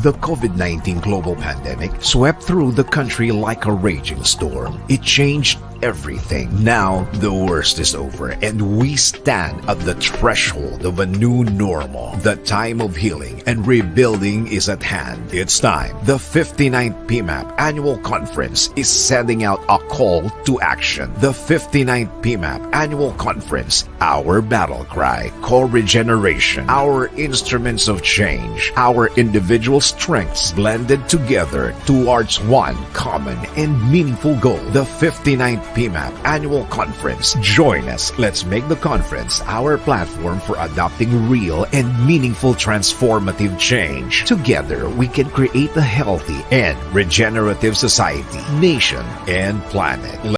The COVID-19 global pandemic swept through the country like a raging storm. It changed everything. Now, the worst is over and we stand at the threshold of a new normal. The time of healing and rebuilding is at hand. It's time. The 59th PMAP Annual Conference is sending out a call to action. The 59th PMAP Annual Conference, our battle cry, co-regeneration, our instruments of change, our individual strengths blended together towards one common and meaningful goal. The 59th PMAP Annual Conference. Join us. Let's make the conference our platform for adopting real and meaningful transformative change. Together, we can create a healthy and regenerative society, nation, and planet.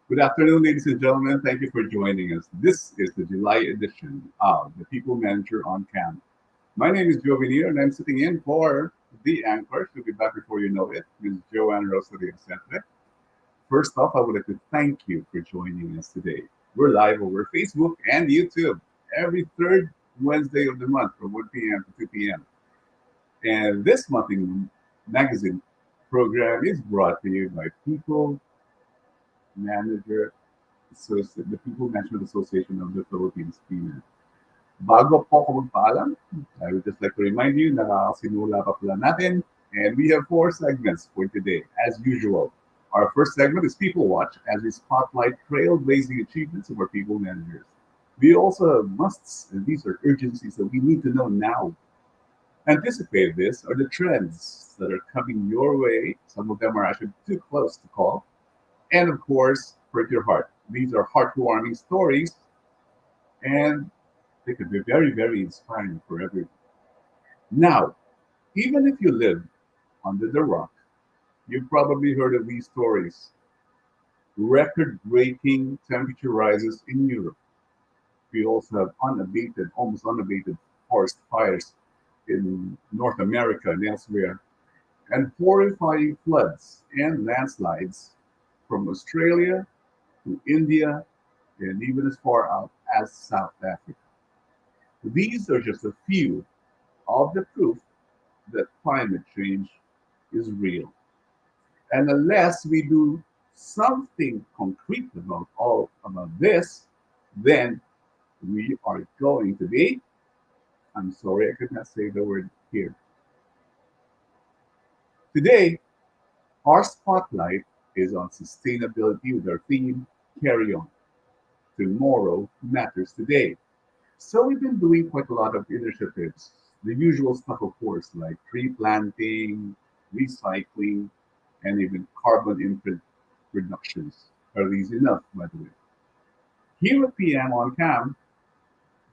Good afternoon, ladies and gentlemen. Thank you for joining us. This is the July edition of the People Manager on Camp. My name is Joe Veneer, and I'm sitting in for the anchor. She'll be back before you know it, Ms. Joanne Rosario Sete. First off, I would like to thank you for joining us today. We're live over Facebook and YouTube every third Wednesday of the month from 1 p.m. to 2 p.m. And this monthly magazine program is brought to you by People Manager the People Management Association of the Philippines, PMAP. Bago po ako magpaalam, I would just like to remind you na sinula pa pala natin, and we have 4 segments for today, as usual. Our first segment is People Watch, as we spotlight trailblazing achievements of our people managers. We also have musts, and these are urgencies that we need to know now. Anticipate this are the trends that are coming your way. Some of them are actually too close to call. And of course, Prick Your Heart. These are heartwarming stories, and they could be very, very inspiring for everyone. Now, even if you live under the rock, you've probably heard of these stories. Record-breaking temperature rises in Europe. We also have almost unabated forest fires in North America and elsewhere, and horrifying floods and landslides from Australia to India and even as far out as South Africa. These are just a few of the proof that climate change is real. And unless we do something concrete about this, then we are going to be, I'm sorry I could not say the word here. Today, our spotlight is on sustainability with our theme, Carry On. Tomorrow matters today. So we've been doing quite a lot of initiatives. The usual stuff, of course, like tree planting, recycling, and even carbon imprint reductions. Are these enough, by the way? Here at PM on Cam,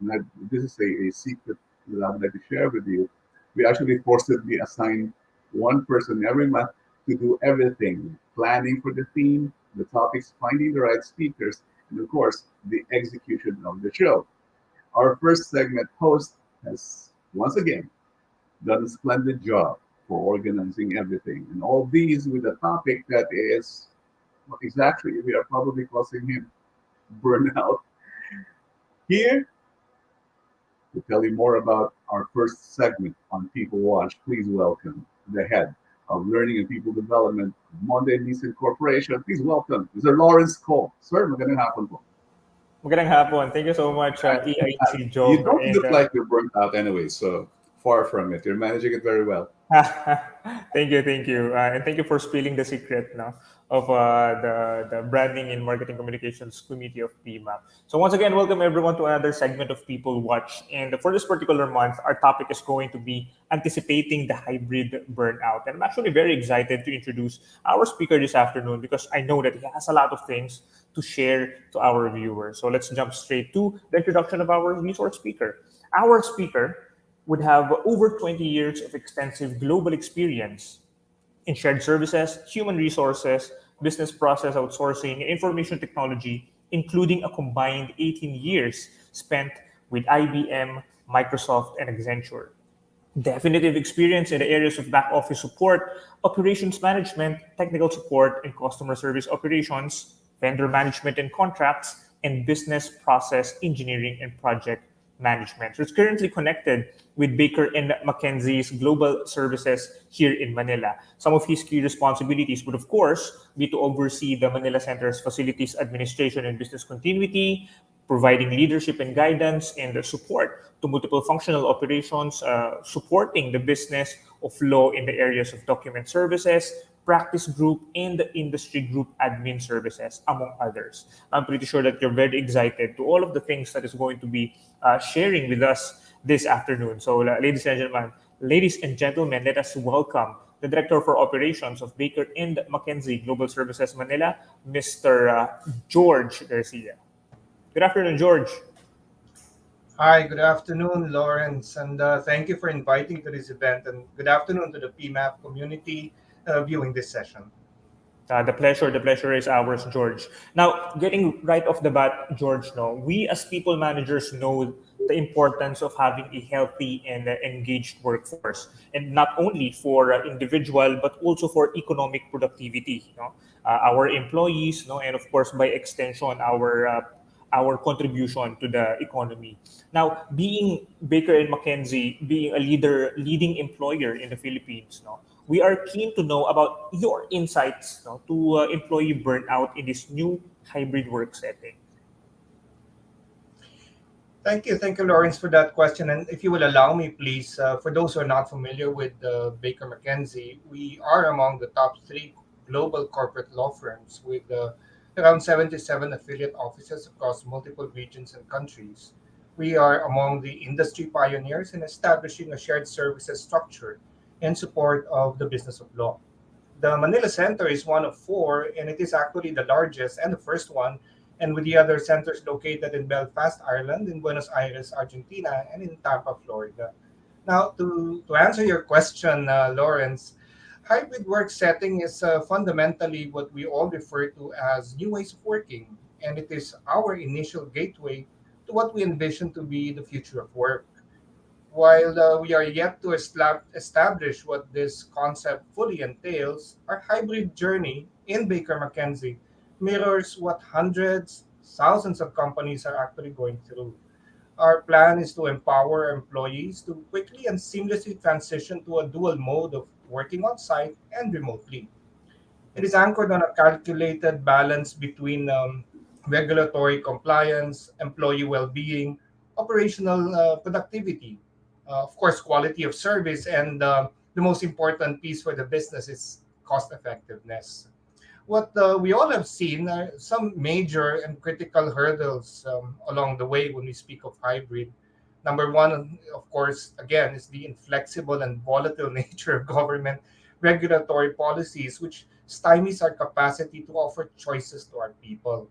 and this is a secret that I would like to share with you. We actually forcibly assign one person every month to do everything, planning for the theme, the topics, finding the right speakers, and of course, the execution of the show. Our first segment host has once again done a splendid job for organizing everything, and all these with a topic that is well, exactly we are probably causing him burnout. Here to tell you more about our first segment on People Watch, please welcome the head of Learning and People Development of Monday Nissan Corporation. Please welcome Mr. Lawrence Cole. Sir, magandang hapon po. Magandang hapon. Thank you so much, EIC You Job. don't And look like you're burnt out anyway, so far from it. You're managing it very well. thank you, and thank you for spilling the secret now of the Branding and Marketing Communications Committee of PMAP. So once again, welcome everyone to another segment of People Watch. And for this particular month, our topic is going to be anticipating the hybrid burnout. And I'm actually very excited to introduce our speaker this afternoon because I know that he has a lot of things to share to our viewers. So let's jump straight to the introduction of our resource speaker. Our speaker would have over 20 years of extensive global experience in shared services, human resources, business process outsourcing, and information technology, including a combined 18 years spent with IBM, Microsoft, and Accenture. Definitive experience in the areas of back office support, operations management, technical support, and customer service operations, vendor management and contracts, and business process engineering and project management. So it's currently connected with Baker and McKenzie's global services here in Manila. Some of his key responsibilities would, of course, be to oversee the Manila Center's facilities administration and business continuity, providing leadership and guidance and support to multiple functional operations, supporting the business of law in the areas of document services, practice group, and the industry group admin services, among others. I'm pretty sure that you're very excited to all of the things that is going to be sharing with us this afternoon. So, ladies and gentlemen, let us welcome the Director for Operations of Baker and McKenzie Global Services Manila, Mr. George Garcia. Good afternoon, George. Hi, good afternoon, Lawrence, and thank you for inviting to this event. And good afternoon to the PMAP community viewing this session. The pleasure is ours, George. Now, getting right off the bat, George, no, we as people managers know the importance of having a healthy and engaged workforce, and not only for individual but also for economic productivity. Our employees, and of course by extension our contribution to the economy. Now, being Baker and McKenzie, being a leading employer in the Philippines, we are keen to know about your insights to employee burnout in this new hybrid work setting. Thank you, Lawrence, for that question. And if you will allow me, please, for those who are not familiar with Baker McKenzie, we are among the top three global corporate law firms with around 77 affiliate offices across multiple regions and countries. We are among the industry pioneers in establishing a shared services structure in support of the business of law. The Manila Center is one of four, and it is actually the largest and the first one, and with the other centers located in Belfast, Ireland, in Buenos Aires, Argentina, and in Tampa, Florida. Now, to answer your question, Lawrence, hybrid work setting is fundamentally what we all refer to as new ways of working, and it is our initial gateway to what we envision to be the future of work. While we are yet to establish what this concept fully entails, our hybrid journey in Baker McKenzie mirrors what hundreds, thousands of companies are actually going through. Our plan is to empower employees to quickly and seamlessly transition to a dual mode of working on site and remotely. It is anchored on a calculated balance between regulatory compliance, employee well being, operational productivity, of course, quality of service, and the most important piece for the business is cost effectiveness. What we all have seen are some major and critical hurdles along the way when we speak of hybrid. Number one, of course, again, is the inflexible and volatile nature of government regulatory policies, which stymies our capacity to offer choices to our people.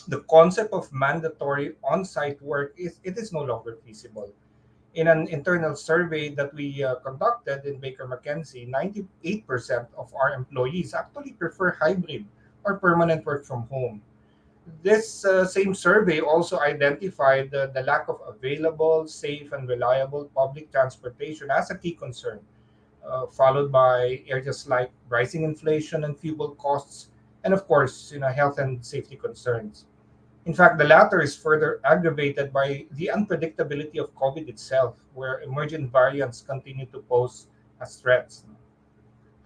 The concept of mandatory on-site work is no longer feasible. In an internal survey that we conducted in Baker McKenzie, 98% of our employees actually prefer hybrid or permanent work from home. This same survey also identified the lack of available, safe, and reliable public transportation as a key concern, followed by areas like rising inflation and fuel costs, and of course, health and safety concerns. In fact, the latter is further aggravated by the unpredictability of COVID itself, where emergent variants continue to pose as threats.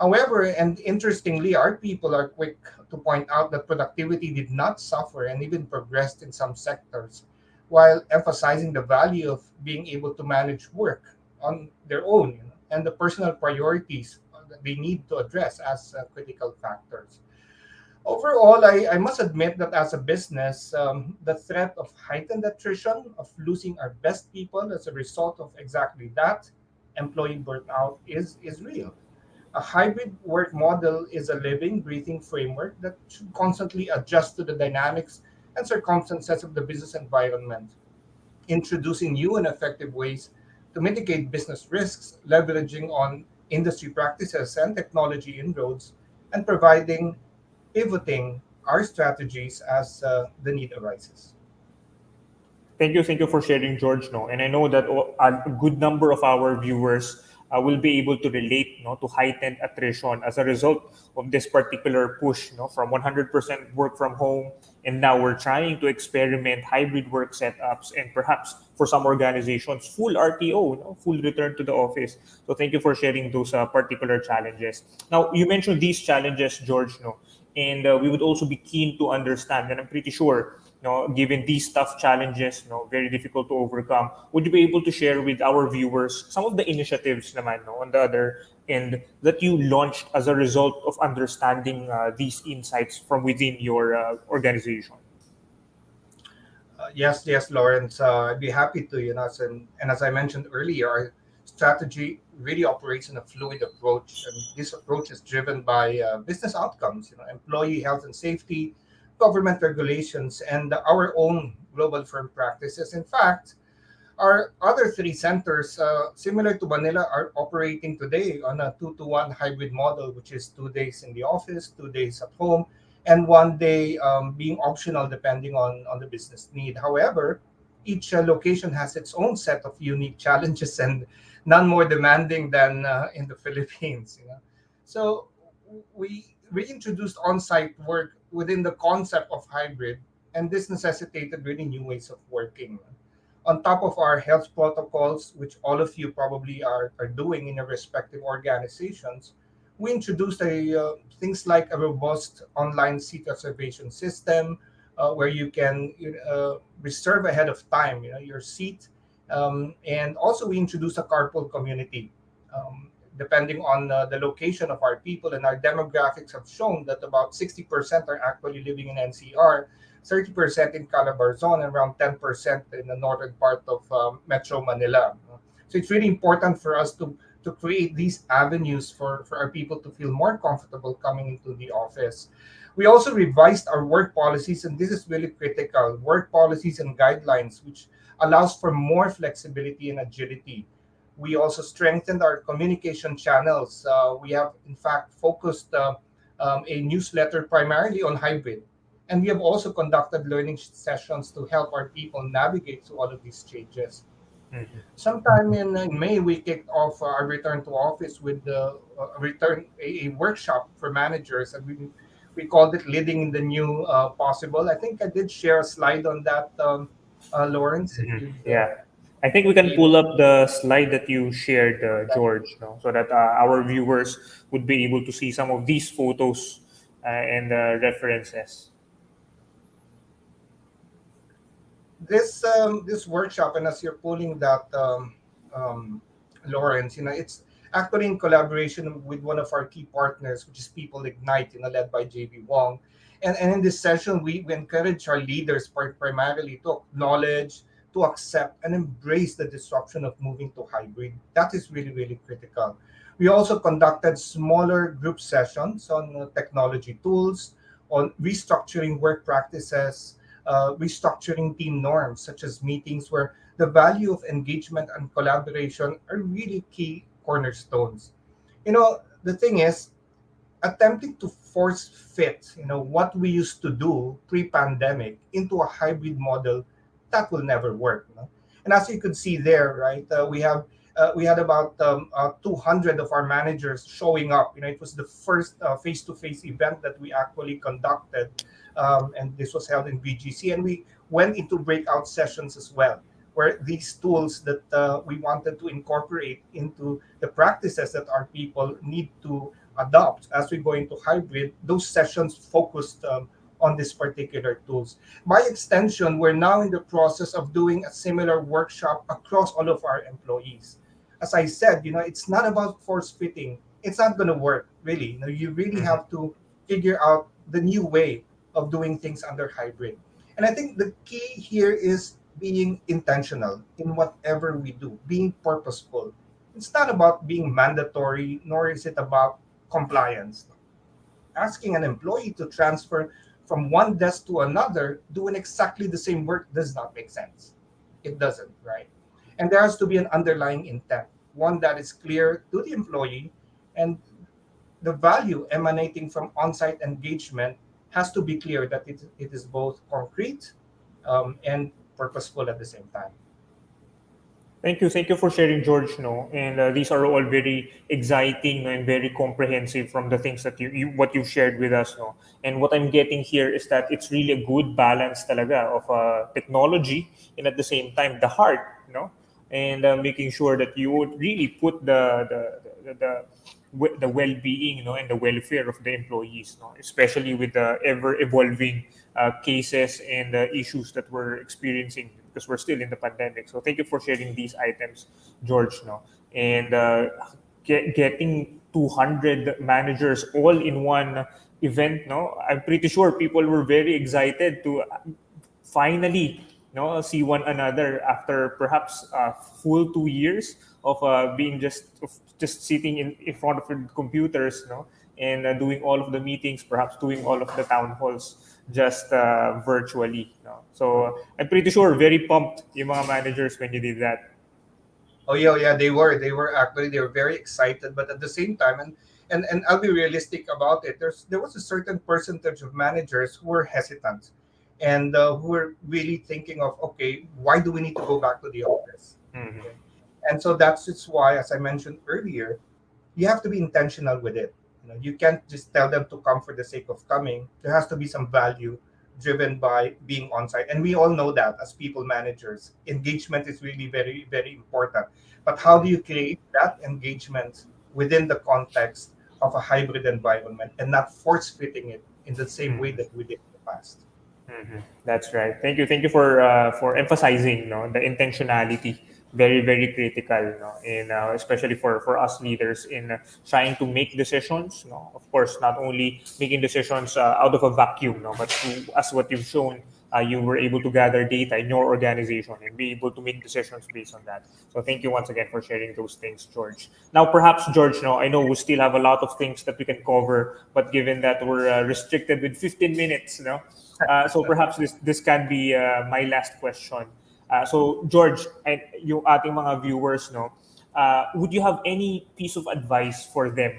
However, and interestingly, our people are quick to point out that productivity did not suffer and even progressed in some sectors, while emphasizing the value of being able to manage work on their own, and the personal priorities that they need to address as critical factors. Overall, I must admit that as a business, the threat of heightened attrition, of losing our best people as a result of exactly that, employee burnout, is real. A hybrid work model is a living, breathing framework that should constantly adjust to the dynamics and circumstances of the business environment, introducing new and effective ways to mitigate business risks, leveraging on industry practices and technology inroads, and providing pivoting our strategies as the need arises. Thank you for sharing, George. No, and I know that a good number of our viewers will be able to relate, to heightened attrition as a result of this particular push, from 100% work from home, and now we're trying to experiment hybrid work setups, and perhaps for some organizations, full RTO, full return to the office. So thank you for sharing those particular challenges. Now, you mentioned these challenges, George, and we would also be keen to understand, and I'm pretty sure, given these tough challenges, very difficult to overcome, would you be able to share with our viewers some of the initiatives naman, on the other end that you launched as a result of understanding these insights from within your organization? Yes, Lawrence. I'd be happy to. And as I mentioned earlier, our strategy really operates in a fluid approach, and this approach is driven by business outcomes, employee health and safety, government regulations, and our own global firm practices. In fact, our other three centers, similar to Manila, are operating today on a 2-to-1 hybrid model, which is 2 days in the office, 2 days at home, and 1 day being optional depending on the business need. However, each location has its own set of unique challenges and none more demanding than in the Philippines. So we reintroduced on-site work within the concept of hybrid, and this necessitated really new ways of working. On top of our health protocols, which all of you probably are doing in your respective organizations, we introduced things like a robust online seat reservation system, where you can reserve ahead of time, your seat, and also we introduced a carpool community. Depending on the location of our people, and our demographics have shown that about 60% are actually living in NCR, 30% in Calabarzon, and around 10% in the northern part of Metro Manila. So it's really important for us to create these avenues for our people to feel more comfortable coming into the office. We also revised our work policies, and this is really critical, work policies and guidelines, which allows for more flexibility and agility. We also strengthened our communication channels. We have, in fact, focused a newsletter primarily on hybrid. And we have also conducted learning sessions to help our people navigate through all of these changes. Mhm. Sometime in May, we kicked off our return to office with the a workshop for managers, and we called it "Leading in the New Possible." I think I did share a slide on that, Lawrence. If Mhm. you'd Yeah. I think we can be able. pull up the slide that you shared, George, no? So that our viewers would be able to see some of these photos and references. This workshop, and as you're pulling that, um, Lawrence, it's actually in collaboration with one of our key partners, which is People Ignite, led by JB Wong. And in this session, we encourage our leaders primarily to acknowledge, to accept, and embrace the disruption of moving to hybrid. That is really, really critical. We also conducted smaller group sessions on technology tools, on restructuring work practices, restructuring team norms, such as meetings where the value of engagement and collaboration are really key cornerstones. The thing is, attempting to force fit, what we used to do pre-pandemic into a hybrid model, that will never work. And as you could see there, right, we had about 200 of our managers showing up. It was the first face-to-face event that we actually conducted, and this was held in BGC, and we went into breakout sessions as well, where these tools that we wanted to incorporate into the practices that our people need to adopt as we go into hybrid, those sessions focused on these particular tools. By extension, we're now in the process of doing a similar workshop across all of our employees. As I said, it's not about force fitting. It's not going to work, really. You really Mhm. have to figure out the new way of doing things under hybrid. And I think the key here is being intentional in whatever we do, being purposeful. It's not about being mandatory, nor is it about compliance. Asking an employee to transfer from one desk to another doing exactly the same work does not make sense. It doesn't, right? And there has to be an underlying intent, one that is clear to the employee, and the value emanating from on site engagement has to be clear that it is both concrete and purposeful at the same time. Thank you for sharing, George. No, and these are all very exciting, no, and very comprehensive from the things that what you shared with us. No, and what I'm getting here is that it's really a good balance, talaga, of technology and at the same time the heart. No, and making sure that you would really put the well-being, and the welfare of the employees, especially with the ever evolving cases and issues that we're experiencing because we're still in the pandemic. So thank you for sharing these items, George. And getting 200 managers all in one event. No, I'm pretty sure people were very excited to finally see one another after perhaps a full 2 years of just sitting in front of the computers, and doing all of the meetings, perhaps doing all of the town halls just virtually. So I'm pretty sure very pumped yung mga managers when you did that. Oh yeah, oh, yeah, they were very excited, but at the same time, and I'll be realistic about it. There was a certain percentage of managers who were hesitant, and who were really thinking of, okay, why do we need to go back to the office? Mhm. Okay. And so that's just why, as I mentioned earlier, you have to be intentional with it. You can't just tell them to come for the sake of coming. There has to be some value driven by being on site. And we all know that as people managers, engagement is really very, very important. But how do you create that engagement within the context of a hybrid environment and not force fitting it in the same way Mhm. that we did in the past? That's right. Thank you for emphasizing, the intentionality. Very very critical, in especially for us leaders in trying to make decisions. Of course, not only making decisions out of a vacuum, but as what you've shown. You were able to gather data in your organization and be able to make decisions based on that. So thank you once again for sharing those things, George. Now, perhaps George, I know we still have a lot of things that we can cover, but given that we're restricted with 15 minutes, so perhaps this can be my last question. So George, and yung ating mga viewers, would you have any piece of advice for them,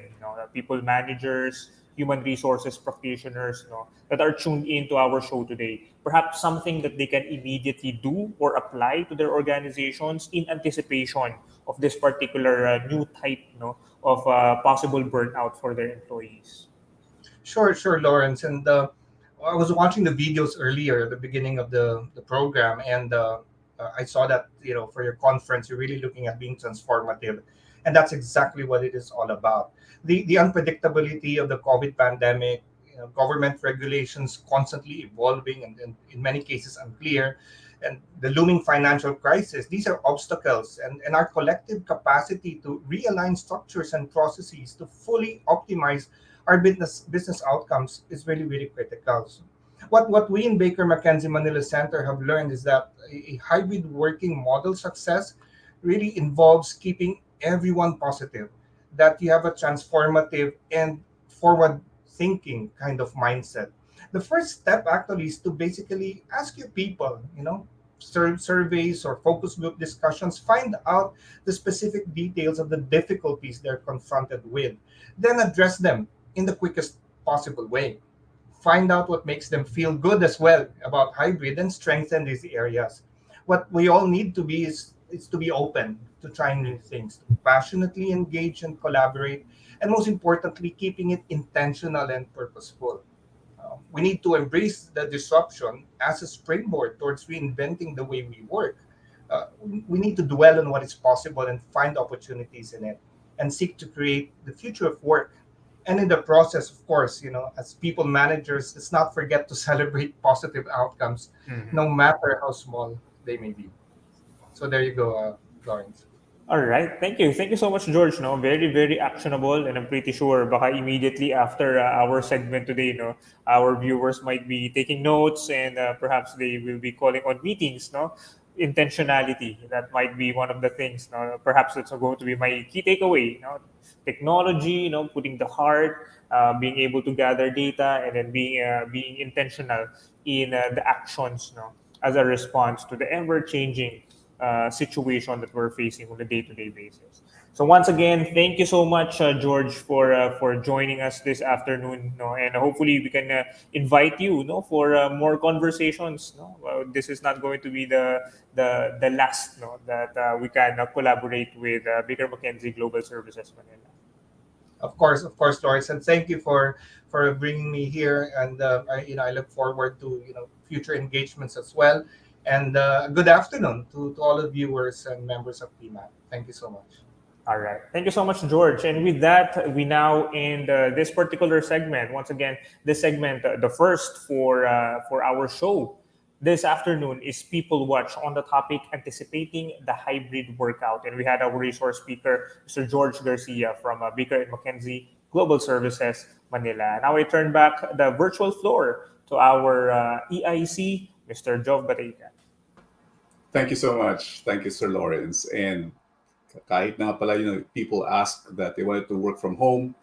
people managers, human resources practitioners, that are tuned into our show today. Perhaps something that they can immediately do or apply to their organizations in anticipation of this particular new type, of possible burnout for their employees. Sure, Lawrence. And I was watching the videos earlier at the beginning of the program, and I saw that for your conference, you're really looking at being transformative, and that's exactly what it is all about. The unpredictability of the COVID pandemic, government regulations constantly evolving and in many cases unclear, and the looming financial crisis. These are obstacles, and our collective capacity to realign structures and processes to fully optimize our business outcomes is really critical. So what we in Baker McKenzie Manila Center have learned is that a hybrid working model success really involves keeping everyone positive, that you have a transformative and forward thinking kind of mindset. The first step actually is to basically ask your people, surveys or focus group discussions, find out the specific details of the difficulties they're confronted with, then address them in the quickest possible way. Find out what makes them feel good as well about hybrid and strengthen these areas. What we all need to be is to be open to trying new things, to passionately engage and collaborate, and most importantly, keeping it intentional and purposeful. We need to embrace the disruption as a springboard towards reinventing the way we work. We need to dwell on what is possible and find opportunities in it and seek to create the future of work. And in the process, of course, as people managers, let's not forget to celebrate positive outcomes, Mhm. no matter how small they may be. So there you go, Lawrence. All right. Thank you. Thank you so much, George. No, very, very actionable. And I'm pretty sure baka immediately after our segment today, our viewers might be taking notes and perhaps they will be calling on meetings, no? Intentionality. That might be one of the things. No? Perhaps that's going to be my key takeaway. Technology, putting the heart, being able to gather data, and then being intentional in the actions, as a response to the ever changing situation that we're facing on a day-to-day basis. So once again, thank you so much, George, for joining us this afternoon. And hopefully we can invite you, for more conversations. This is not going to be the last, that we can collaborate with Baker McKenzie Global Services Manila. Of course, Lawrence, and thank you for bringing me here. And I look forward to future engagements as well. And good afternoon to all the viewers and members of PMAP. Thank you so much. All right. Thank you so much, George. And with that, we now end this particular segment. Once again, this segment, the first for our show this afternoon, is People Watch on the topic anticipating the hybrid workout. And we had our resource speaker, Mr. George Garcia from Baker and McKenzie Global Services Manila. Now I turn back the virtual floor to our EIC, Mr. Jov Bateica. Thank you so much. Thank you, Sir Lawrence. And kahit na pala, people ask that they wanted to work from home,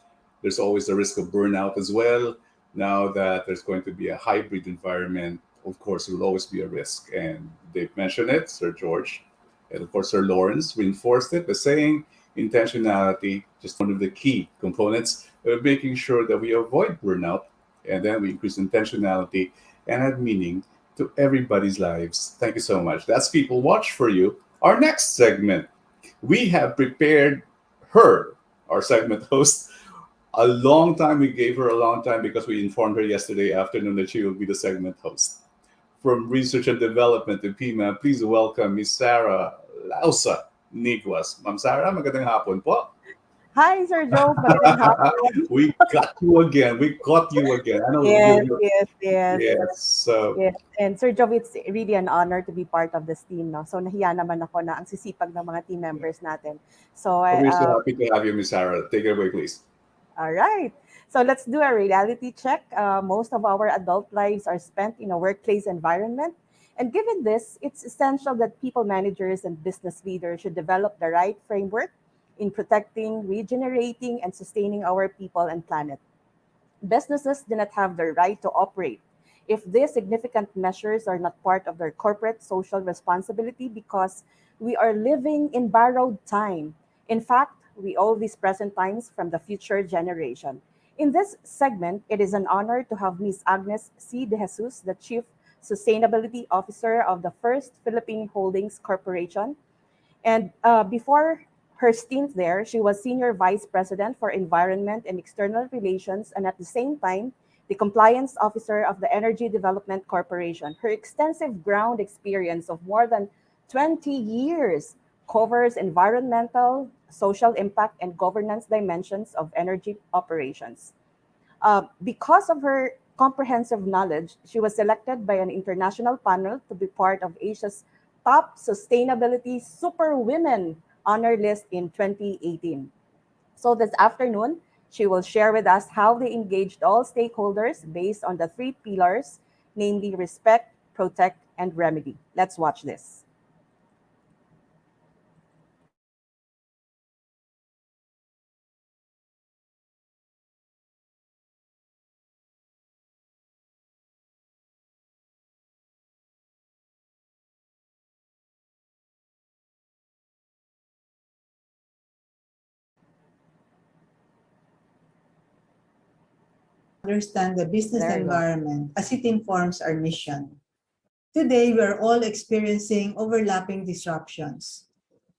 there's always the risk of burnout as well. Now that there's going to be a hybrid environment, of course, there will always be a risk. And they've mentioned it, Sir George. And of course, Sir Lawrence reinforced it by saying intentionality, just one of the key components of making sure that we avoid burnout, and then we increase intentionality and add meaning to everybody's lives. Thank you so much. That's People Watch for you. Our next segment, we have prepared her, our segment host, a long time. We gave her a long time because we informed her yesterday afternoon that she will be the segment host. From Research and Development in PMAP, please welcome Miss Sarah Lausa Niguas. Ma'am Sarah, magandang hapon po. Hi, Sir Joe. Magandang hapon. We got you again. We caught you again. I know yes. So Yes. And Sir Joe, it's really an honor to be part of this team. No? So nahiya naman ako na ang sisipag ng mga team members natin. So, we're so happy to have you, Miss Sarah. Take it away, please. all right. So let's do a reality check. Most of our adult lives are spent in a workplace environment. And given this, it's essential that people managers and business leaders should develop the right framework in protecting, regenerating, and sustaining our people and planet. Businesses do not have the right to operate if these significant measures are not part of their corporate social responsibility because we are living in borrowed time. In fact, we owe these present times from the future generation. In this segment, it is an honor to have Ms. Agnes C. De Jesus, the Chief Sustainability Officer of the First Philippine Holdings Corporation. And before her stint there, she was Senior Vice President for Environment and External Relations, and at the same time, the Compliance Officer of the Energy Development Corporation. Her extensive ground experience of more than 20 years covers environmental, social impact, and governance dimensions of energy operations. Because of her comprehensive knowledge, she was selected by an international panel to be part of Asia's top sustainability superwomen honor list in 2018. So this afternoon, she will share with us how they engaged all stakeholders based on the three pillars, namely respect, protect, and remedy. Let's watch this. Understand the business There you go. environment as it informs our mission. Today, we are all experiencing overlapping disruptions.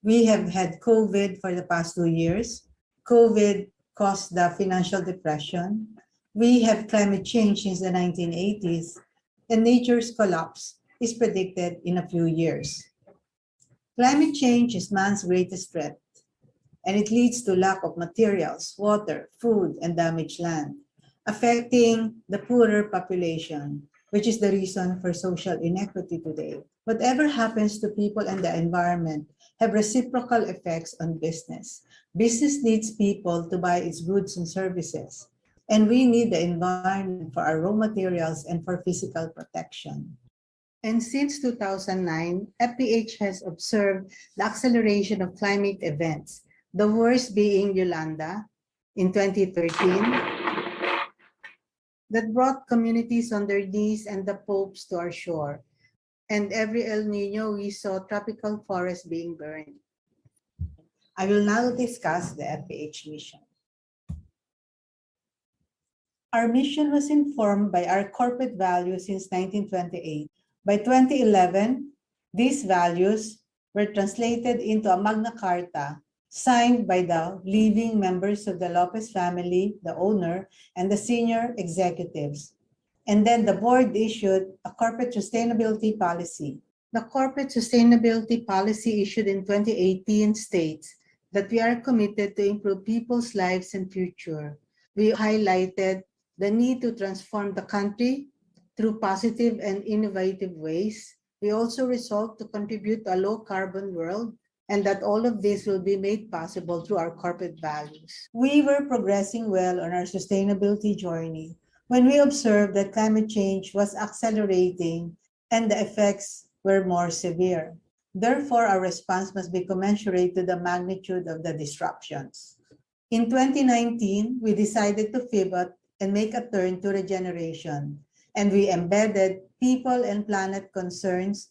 We have had COVID for the past 2 years. COVID caused the financial depression. We have climate change since the 1980s, and nature's collapse is predicted in a few years. Climate change is man's greatest threat, and it leads to lack of materials, water, food, and damaged land, affecting the poorer population, which is the reason for social inequity today. Whatever happens to people and the environment have reciprocal effects on business. Business needs people to buy its goods and services, and we need the environment for our raw materials and for physical protection. And since 2009, FPH has observed the acceleration of climate events, the worst being Yolanda in 2013, that brought communities on their knees and the popes to our shore. And every El Nino, we saw tropical forests being burned. I will now discuss the FPH mission. Our mission was informed by our corporate values since 1928. By 2011, these values were translated into a Magna Carta signed by the living members of the Lopez family, the owner, and the senior executives. And then the board issued a corporate sustainability policy. The corporate sustainability policy issued in 2018 states that we are committed to improve people's lives and future. We highlighted the need to transform the country through positive and innovative ways. We also resolved to contribute to a low-carbon world, and that all of this will be made possible through our corporate values. We were progressing well on our sustainability journey when we observed that climate change was accelerating and the effects were more severe. Therefore, our response must be commensurate to the magnitude of the disruptions. In 2019, we decided to pivot and make a turn to regeneration, and we embedded people and planet concerns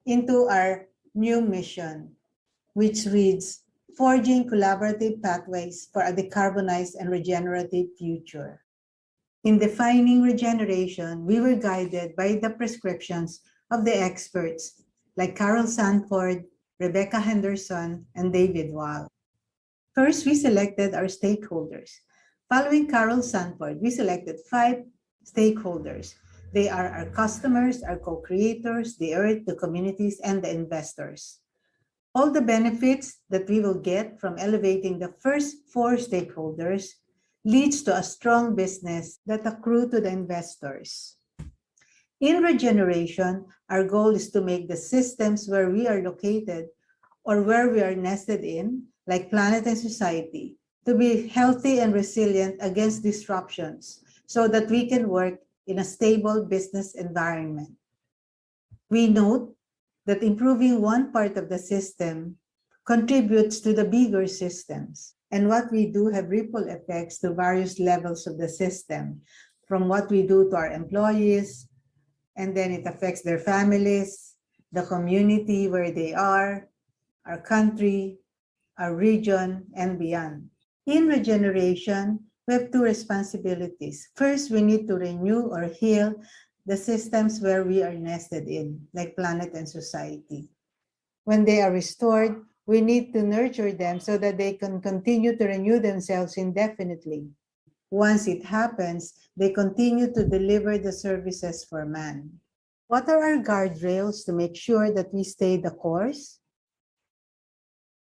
into our new mission, which reads, Forging Collaborative Pathways for a Decarbonized and Regenerative Future. In defining regeneration, we were guided by the prescriptions of the experts like Carol Sanford, Rebecca Henderson, and David Wall. First, we selected our stakeholders. Following Carol Sanford, we selected 5 stakeholders. They are our customers, our co-creators, the earth, the communities, and the investors. All the benefits that we will get from elevating the first 4 stakeholders leads to a strong business that accrue to the investors. In regeneration, our goal is to make the systems where we are located or where we are nested in, like planet and society, to be healthy and resilient against disruptions so that we can work in a stable business environment. We note that improving one part of the system contributes to the bigger systems. And what we do have ripple effects to various levels of the system, from what we do to our employees, and then it affects their families, the community where they are, our country, our region, and beyond. In regeneration, we have two responsibilities. First, we need to renew or heal the systems where we are nested in, like planet and society. When they are restored, we need to nurture them so that they can continue to renew themselves indefinitely. Once it happens, they continue to deliver the services for man. What are our guardrails to make sure that we stay the course?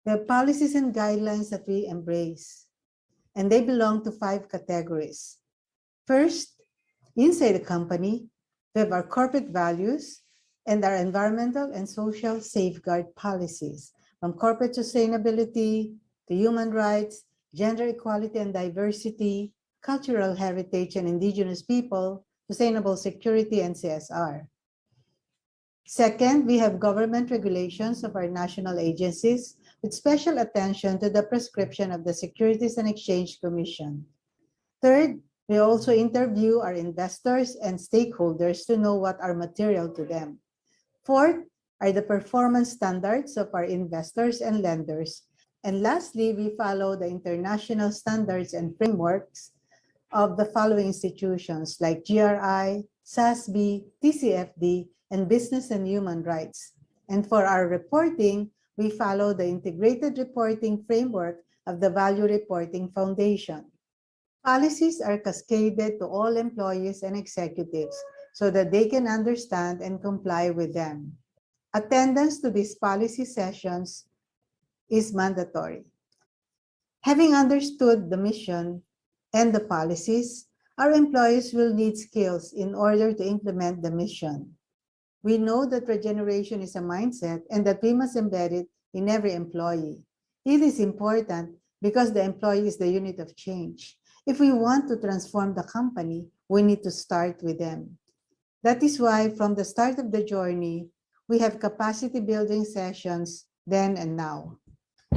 The policies and guidelines that we embrace, and they belong to 5 categories. First, inside the company, we have our corporate values and our environmental and social safeguard policies, from corporate sustainability to human rights, gender equality and diversity, cultural heritage and indigenous people, sustainable security, and CSR. Second, we have government regulations of our national agencies with special attention to the prescription of the Securities and Exchange Commission. Third, we also interview our investors and stakeholders to know what are material to them. Fourth are the performance standards of our investors and lenders. And lastly, we follow the international standards and frameworks of the following institutions like GRI, SASB, TCFD, and Business and Human Rights. And for our reporting, we follow the integrated reporting framework of the Value Reporting Foundation. Policies are cascaded to all employees and executives so that they can understand and comply with them. Attendance to these policy sessions is mandatory. Having understood the mission and the policies, our employees will need skills in order to implement the mission. We know that regeneration is a mindset and that we must embed it in every employee. It is important because the employee is the unit of change. If we want to transform the company, we need to start with them. That is why from the start of the journey, we have capacity building sessions then and now.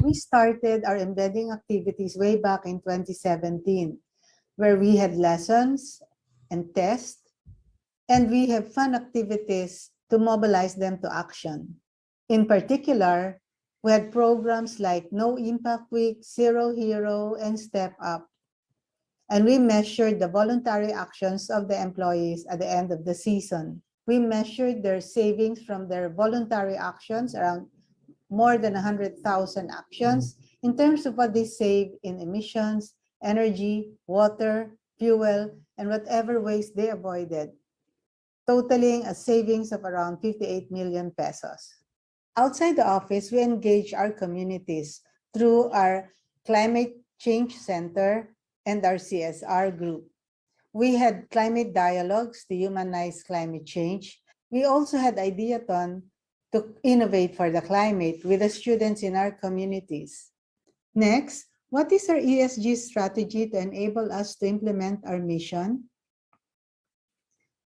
We started our embedding activities way back in 2017, where we had lessons and tests, and we have fun activities to mobilize them to action. In particular, we had programs like No Impact Week, Zero Hero, and Step Up. And we measured the voluntary actions of the employees at the end of the season. We measured their savings from their voluntary actions, around more than 100,000 actions, in terms of what they save in emissions, energy, water, fuel, and whatever waste they avoided, totaling a savings of around 58 million pesos. Outside the office, we engage our communities through our Climate Change Center and our CSR group. We had climate dialogues to humanize climate change. We also had Ideathon to innovate for the climate with the students in our communities. Next, what is our ESG strategy to enable us to implement our mission?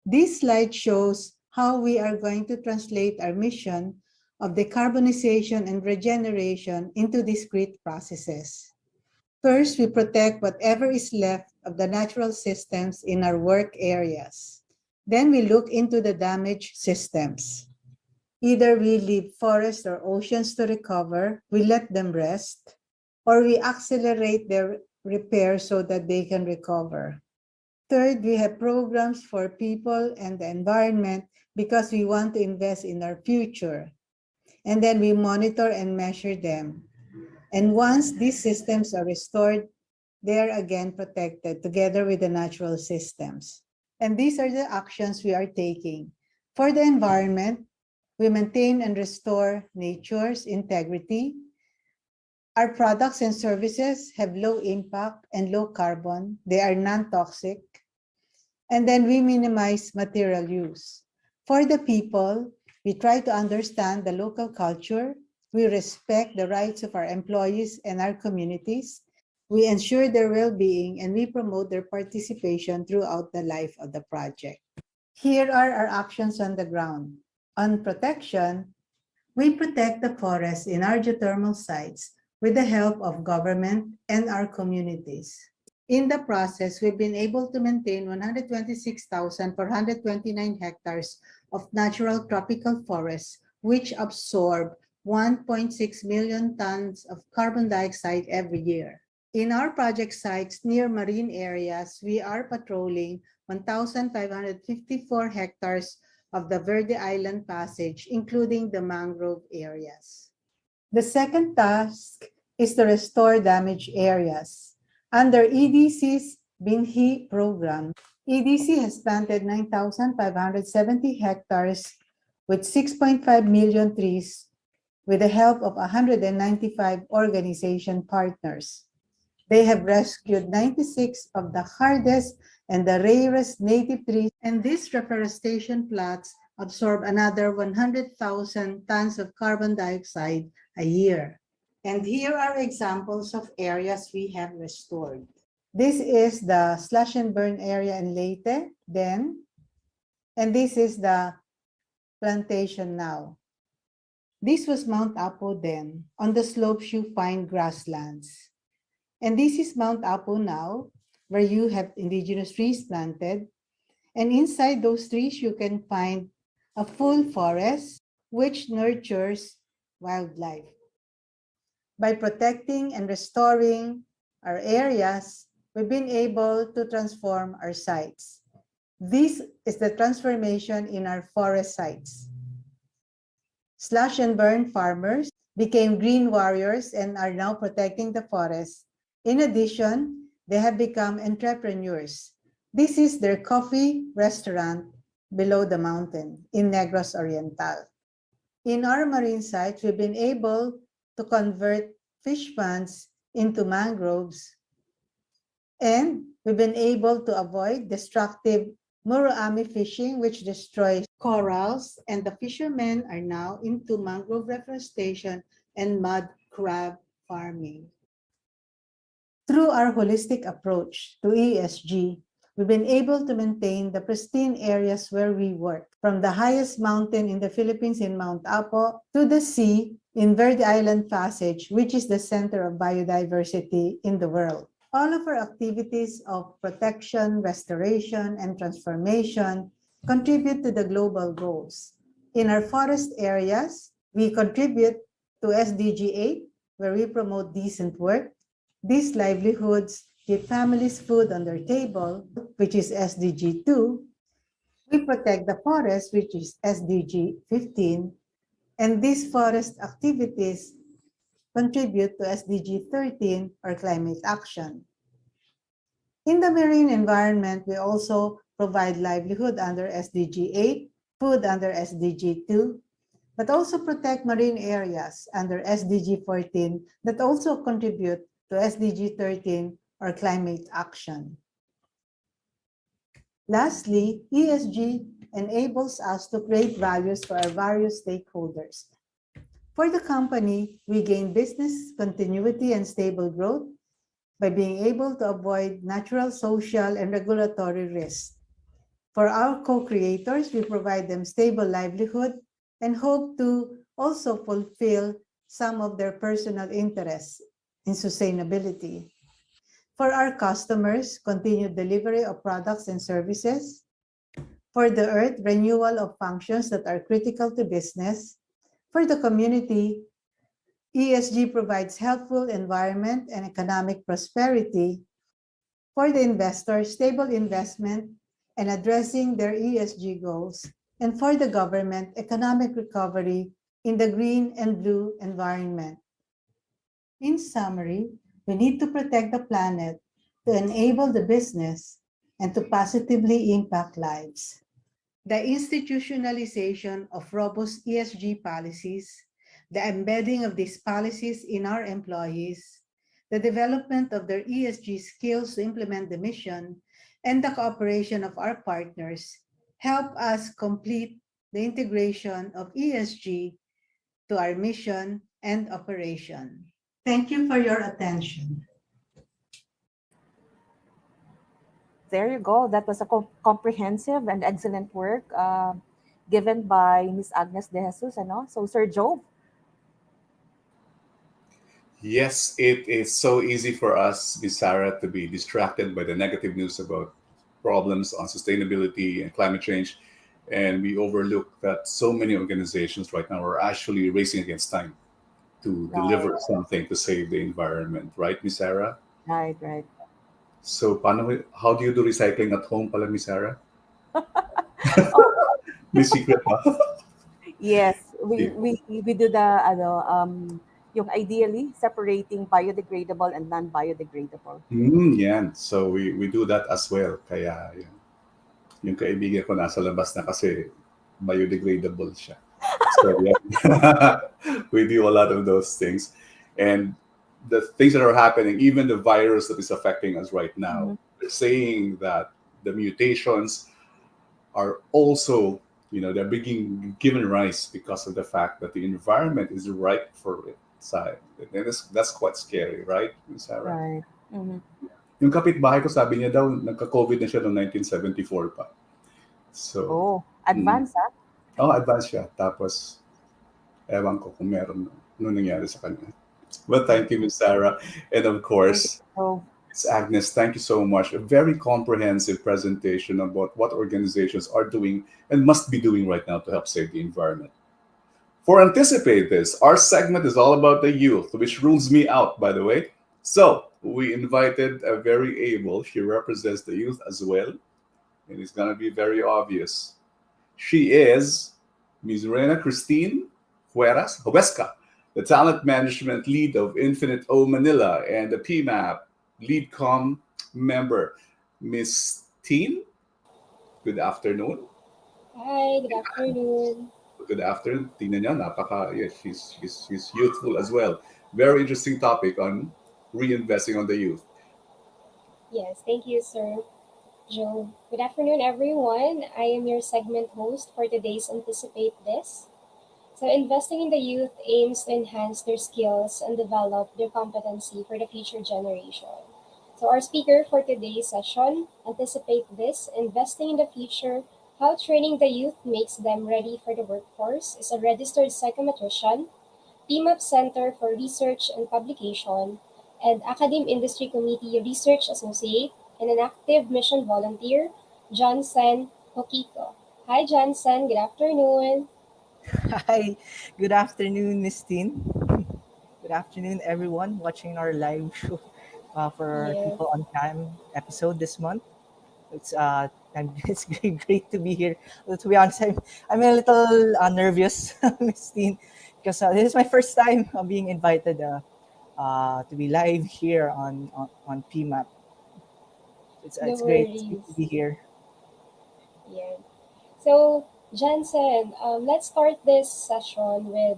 This slide shows how we are going to translate our mission of decarbonization and regeneration into discrete processes. First, we protect whatever is left of the natural systems in our work areas. Then we look into the damaged systems. Either we leave forests or oceans to recover, we let them rest, or we accelerate their repair so that they can recover. Third, we have programs for people and the environment because we want to invest in our future. And then we monitor and measure them. And once these systems are restored, they are again protected together with the natural systems. And these are the actions we are taking. For the environment, we maintain and restore nature's integrity. Our products and services have low impact and low carbon. They are non-toxic. And then we minimize material use. For the people, we try to understand the local culture. We respect the rights of our employees and our communities. We ensure their well-being and we promote their participation throughout the life of the project. Here are our actions on the ground. On protection, we protect the forests in our geothermal sites with the help of government and our communities. In the process, we've been able to maintain 126,429 hectares of natural tropical forests, which absorb 1.6 million tons of carbon dioxide every year. In our project sites near marine areas, we are patrolling 1,554 hectares of the Verde Island Passage, including the mangrove areas. The second task is to restore damaged areas. Under EDC's Binhi program, EDC has planted 9,570 hectares with 6.5 million trees with the help of 195 organization partners. They have rescued 96 of the hardest and the rarest native trees, and these reforestation plots absorb another 100,000 tons of carbon dioxide a year. And here are examples of areas we have restored. This is the slash and burn area in Leyte then, and this is the plantation now. This was Mount Apo then. On the slopes you find grasslands. And this is Mount Apo now, where you have indigenous trees planted. And inside those trees, you can find a full forest, which nurtures wildlife. By protecting and restoring our areas, we've been able to transform our sites. This is the transformation in our forest sites. Slash and burn farmers became green warriors and are now protecting the forest. In addition, they have become entrepreneurs. This is their coffee restaurant below the mountain in Negros Oriental. In our marine sites, we've been able to convert fish ponds into mangroves, and we've been able to avoid destructive muroami fishing, which destroys corals, and the fishermen are now into mangrove reforestation and mud crab farming. Through our holistic approach to ESG, we've been able to maintain the pristine areas where we work, from the highest mountain in the Philippines in Mount Apo to the sea in Verde Island Passage, which is the center of biodiversity in the world. All of our activities of protection, restoration, and transformation contribute to the global goals. In our forest areas, we contribute to SDG 8, where we promote decent work. These livelihoods give families food on their table, which is SDG 2. We protect the forest, which is SDG 15. And these forest activities contribute to SDG 13, or climate action. In the marine environment, we also provide livelihood under SDG 8, food under SDG 2, but also protect marine areas under SDG 14 that also contribute to SDG 13, or climate action. Lastly, ESG enables us to create values for our various stakeholders. For the company, we gain business continuity and stable growth by being able to avoid natural, social, and regulatory risks. For our co-creators, we provide them stable livelihood and hope to also fulfill some of their personal interests in sustainability. For our customers, continued delivery of products and services. For the earth, renewal of functions that are critical to business. For the community, ESG provides healthful environment and economic prosperity. For the investor, stable investment and addressing their ESG goals. And for the government, economic recovery in the green and blue environment. In summary, we need to protect the planet to enable the business and to positively impact lives. The institutionalization of robust ESG policies, the embedding of these policies in our employees, the development of their ESG skills to implement the mission, and the cooperation of our partners help us complete the integration of ESG to our mission and operation. Thank you for your attention. There you go. That was a comprehensive and excellent work given by Ms. Agnes De Jesus. So, Sir Joe. Yes, it is so easy for us, Ms. Sarah, to be distracted by the negative news about problems on sustainability and climate change. And we overlook that so many organizations right now are actually racing against time to deliver something to save the environment, right, Ms. Sarah? Right, right. So, how do you do recycling at home pala, Miss Sarah? Oh, May secret ba? yes, we Okay. we we do the yung ideally separating biodegradable and non-biodegradable. Yan. So, we do that as well. Kaya, yan. Yung kaibigan ko nasa labas na kasi biodegradable siya. So, yeah. We do a lot of those things. And the things that are happening, even the virus that is affecting us right now, Mhm. they're saying that the mutations are also, they're being given rise because of the fact that the environment is ripe for it. So, and that's quite scary, right, Sarah? Right. Mhm. Yung kapitbahay ko, sabi niya daw, nagka-COVID na siya noong 1974 pa. So, Oh, mm, advance, ah. advance siya. Tapos, ewan ko kung meron nung nangyari sa kanya. Well, Mm. thank you, Ms. Sarah. And of Thank you. course, So, Ms. Agnes, thank you so much. A very comprehensive presentation about what organizations are doing and must be doing right now to help save the environment. For Anticipate This, our segment is all about the youth, which rules me out, by the way. So, we invited a very able, she represents the youth as well, and it's going to be very obvious. She is Ms. Rena Christine Huesca, the talent management lead of Infinite O Manila and the PMAP lead com member. Miss Teen, good afternoon. Hi, good afternoon. Good afternoon. Tingnan niya, yes, she's youthful as well. Very interesting topic on reinvesting on the youth. Yes, thank you, Sir Joe. Good afternoon, everyone. I am your segment host for today's Anticipate This. So, investing in the youth aims to enhance their skills and develop their competency for the future generation. So, our speaker for today's session, Anticipate This, Investing in the Future, How Training the Youth Makes Them Ready for the Workforce, is a registered psychometrician, PMAP Center for Research and Publication, and Academe Industry Committee Research Associate, and an active mission volunteer, Johnson Hokiko. Hi, Johnson. Good afternoon. Hi, good afternoon, Miss Teen. Good afternoon, everyone watching our live show for Yes. People on Time episode this month. It's it's great to be here. Well, to be honest, I'm a little nervous, Miss Teen, because this is my first time being invited to be live here on PMAP. No It's great. It's great to worries. be here. Yeah. So, Johnson, let's start this session with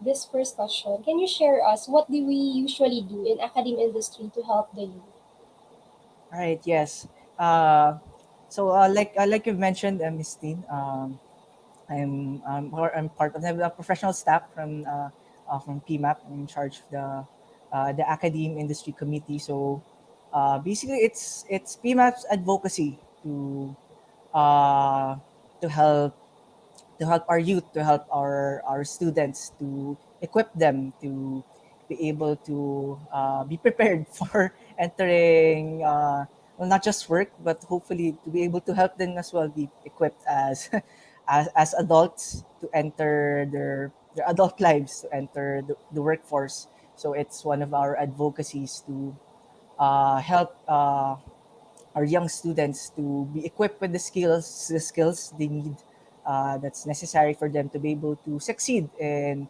this first question. Can you share us what do we usually do in academic industry to help the youth? All right. Yes. Like you've mentioned, Miss Teen, I'm part of the professional staff from PMAP. I'm in charge of the academe industry committee. So basically, it's PMAP's advocacy uh, to help our youth, to help our students, to equip them to be able to be prepared for entering well, not just work, but hopefully to be able to help them as well be equipped as as adults to enter their adult lives, to enter the workforce. So it's one of our advocacies to help our young students to be equipped with the skills they need, that's necessary for them to be able to succeed in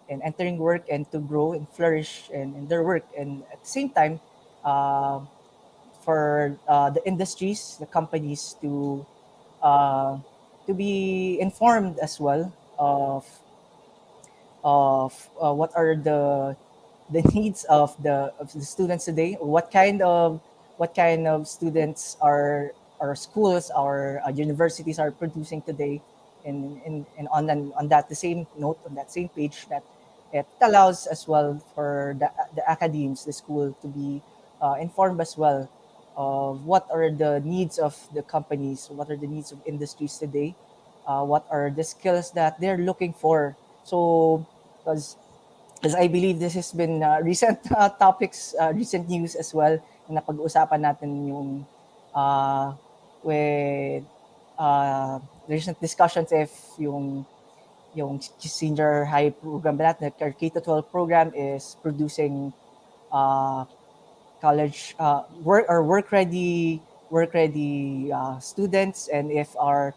entering work and to grow and flourish in their work, and at the same time uh, for the industries, the companies uh, to be informed as well of what are the needs of the students today. What kind of students our schools, our universities are producing today, and on that the same note, on that same page, that it allows as well for the academes, the school, to be informed as well of what are the needs of the companies, what are the needs of industries today, what are the skills that they're looking for. So, because I believe this has been recent topics, recent news as well, na napag-usapan natin yung uh, with recent discussions if yung senior high program ba natin, or K-12 program is producing uh, college work ready students, and if uh,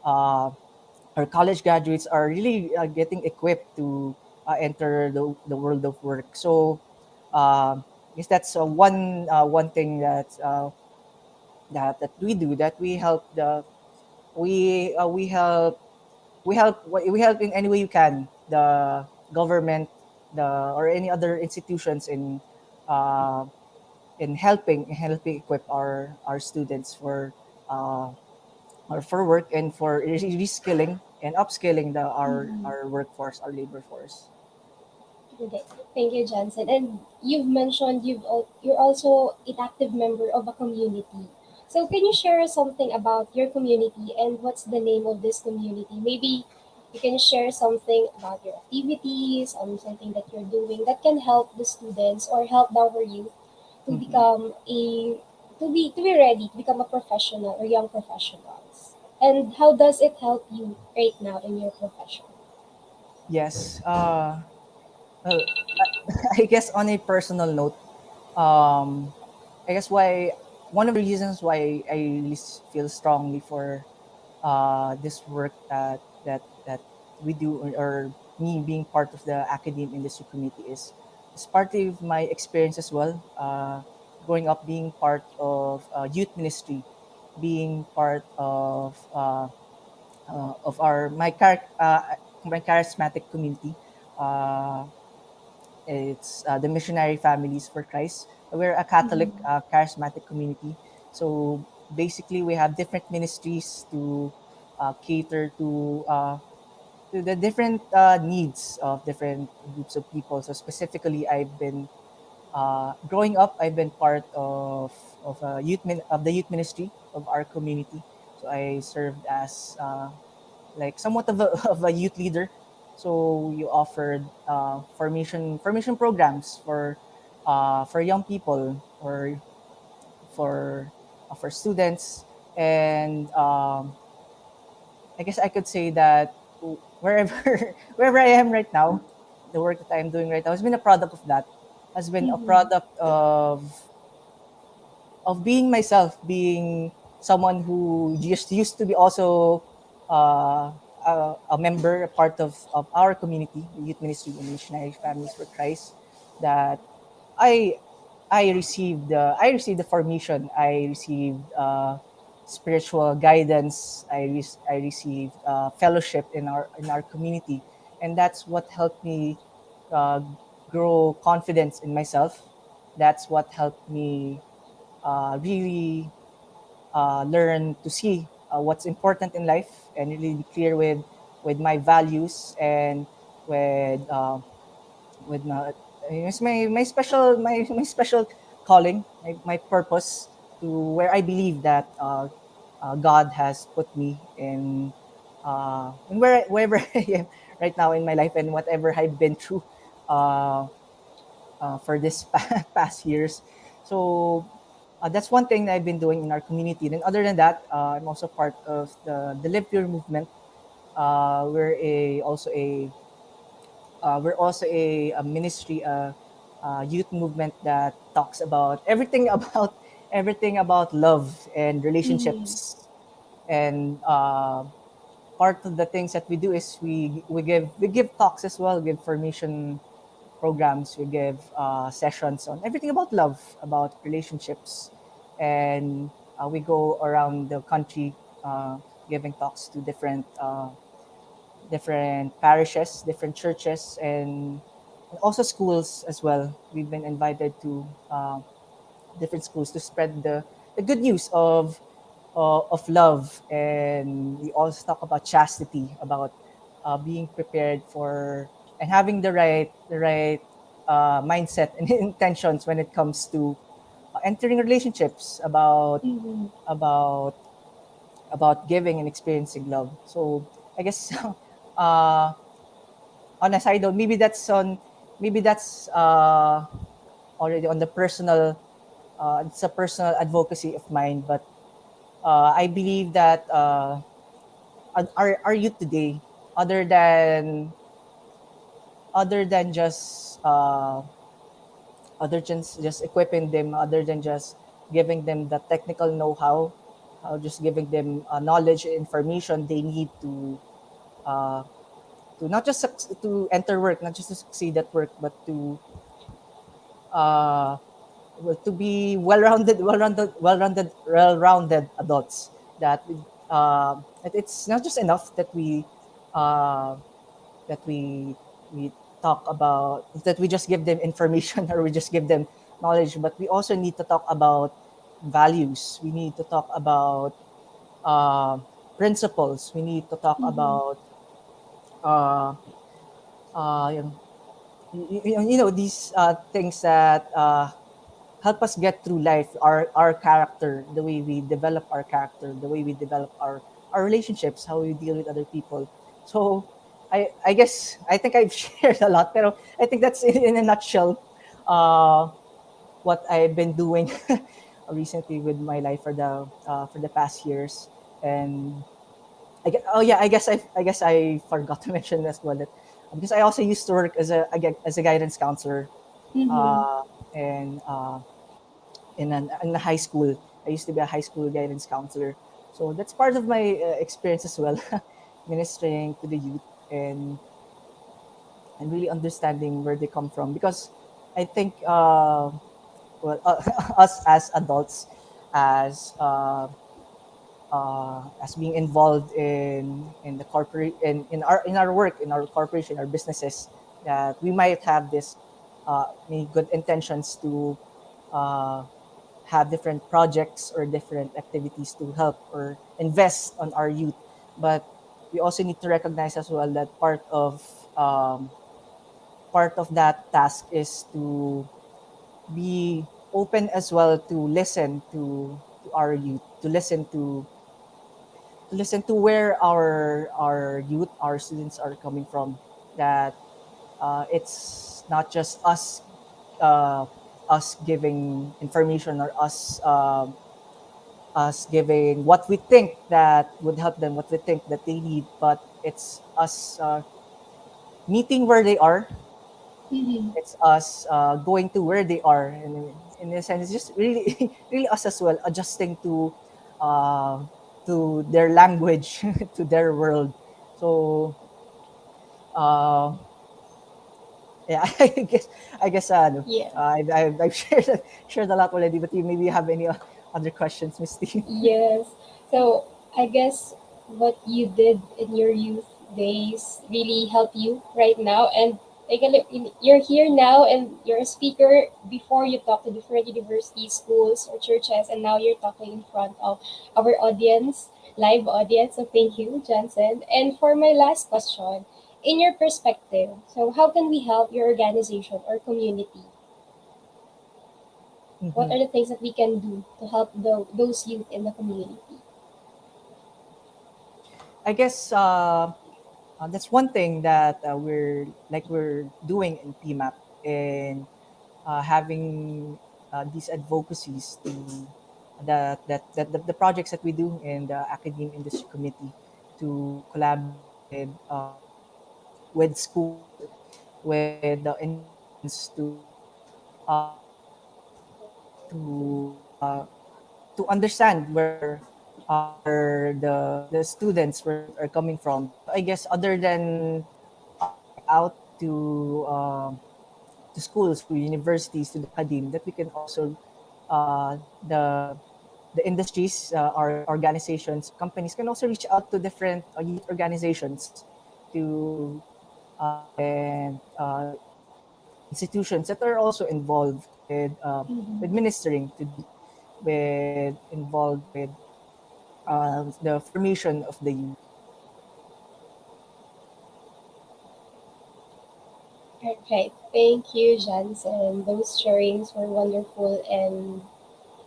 our college graduates are really getting equipped to enter the world of work. So I guess that's one thing that we do, that we help the we help in any way you can the government, the or any other institutions uh, in helping equip our students for uh, or for work, and for reskilling and upskilling Mhm. our workforce, our labor force. Okay. Thank you, Johnson. And you've mentioned you're also an active member of a community. So can you share something about your community and what's the name of this community? Maybe you can share something about your activities, something that you're doing that can help the students or help our youth to Mhm. become a to be ready to become a professional or young professionals. And how does it help you right now in your profession? Yes. Well, I guess on a personal note, um, I guess why one of the reasons why I really feel strongly for this work that we do, or me being part of the academe industry committee, is part of my experience as well. Growing up, being part of youth ministry, being part of my charismatic community. Uh, it's the Missionary Families for Christ. We're a Catholic Mhm. charismatic community. So basically, we have different ministries to cater to the different needs of different groups of people. So specifically, I've been growing up. I've been part of of the youth ministry of our community. So I served as like somewhat of a, of a youth leader. So you offered formation programs for young people, or for students, and I guess I could say that wherever wherever I am right now, the work that I'm doing right now has been a product of that. Has been a Mhm. product of being myself, being someone who just used to be also a member, a part of our community, the youth ministry and missionary families for Christ. That I I received the formation. I received spiritual guidance. I received fellowship in our community, and that's what helped me uh, grow confidence in myself. That's what helped me really learn to see what's important in life, and really be clear with my values, and with with my it's my special calling, my purpose, to where I believe that God has put me in wherever I am right now in my life, and whatever I've been through uh, for this past years. So that's one thing that I've been doing in our community. Then other than that, I'm also part of the Live Pure movement. We're also a ministry, youth movement that talks about everything everything about love and Mhm. relationships. And part of the things that we do is we give talks as well, give formation programs, we give sessions on everything about love, about relationships, and we go around the country giving talks to different parishes, different churches, and also schools as well. We've been invited to different schools to spread the good news of love, and we also talk about chastity, about being prepared for and having the right mindset and intentions when it comes to entering relationships, Mhm. about about giving and experiencing love. So I guess uh, on a side note, maybe that's already on the personal. It's a personal advocacy of mine, but I believe that our youth today, other than other than just other than just equipping them, other than just giving them the technical know-how, just giving them knowledge, information they need uh, to not just to enter work, not just to succeed at work, but uh, to be well-rounded adults. That it's not just enough that uh, that we talk about, that we just give them information or we just give them knowledge, but we also need to talk about values. We need to talk about uh, principles. We need to talk Mm-hmm. about uh, yung, these things that help us get through life, our character, the way we develop our character, the way we develop our relationships, how we deal with other people. So I guess I think I've shared a lot, pero I think that's in a nutshell uh, what I've been doing recently with my life for the past years. And oh yeah, I guess I forgot to mention as well that because I also used to work as a guidance counselor Mm-hmm. uh, and in a high school. I used to be a high school guidance counselor, so that's part of my experience as well, ministering to the youth and really understanding where they come from. Because I think us as adults, as as being involved in the corporate in our work, in our corporation, our businesses, that we might have this many good intentions to uh, have different projects or different activities to help or invest on our youth. But we also need to recognize as well that um, part of that task is to be open as well to listen to our youth, to listen to where our youth, our students are coming from. That it's not just uh, us giving information or us giving what we think that would help them, what we think that they need, but it's us meeting where they are. Mm-hmm. It's us going to where they are, and in a sense, it's just really, really us as well adjusting uh, to their language, to their world. So uh, yeah, I guess Yeah. I've shared a lot already, but you maybe have any other questions, Misty? Yes. So I guess what you did in your youth days really help you right now, and like you're here now, and you're a speaker. Before you talk to different universities, schools, or churches, and now you're talking in front of our audience, live audience. So thank you, Johnson. And for my last question, in your perspective, so how can we help your organization or community? What Hmm. are the things that we can do to help those youth in the community? I guess that's one thing that we're doing in PMAP, in having these advocacies to the projects that we do in the academe industry committee, to collaborate with schools, with the institutions uh, to uh, to understand where the students are coming from. So I guess other than reaching out to schools, to universities, to the academe, that we can also uh, the the industries, our organizations, companies can also reach out to different youth organizations to and institutions that are also involved with Mm-hmm. ministering to the youth, with involved with the formation of the youth. Okay, thank you, Johnson. Those sharings were wonderful, and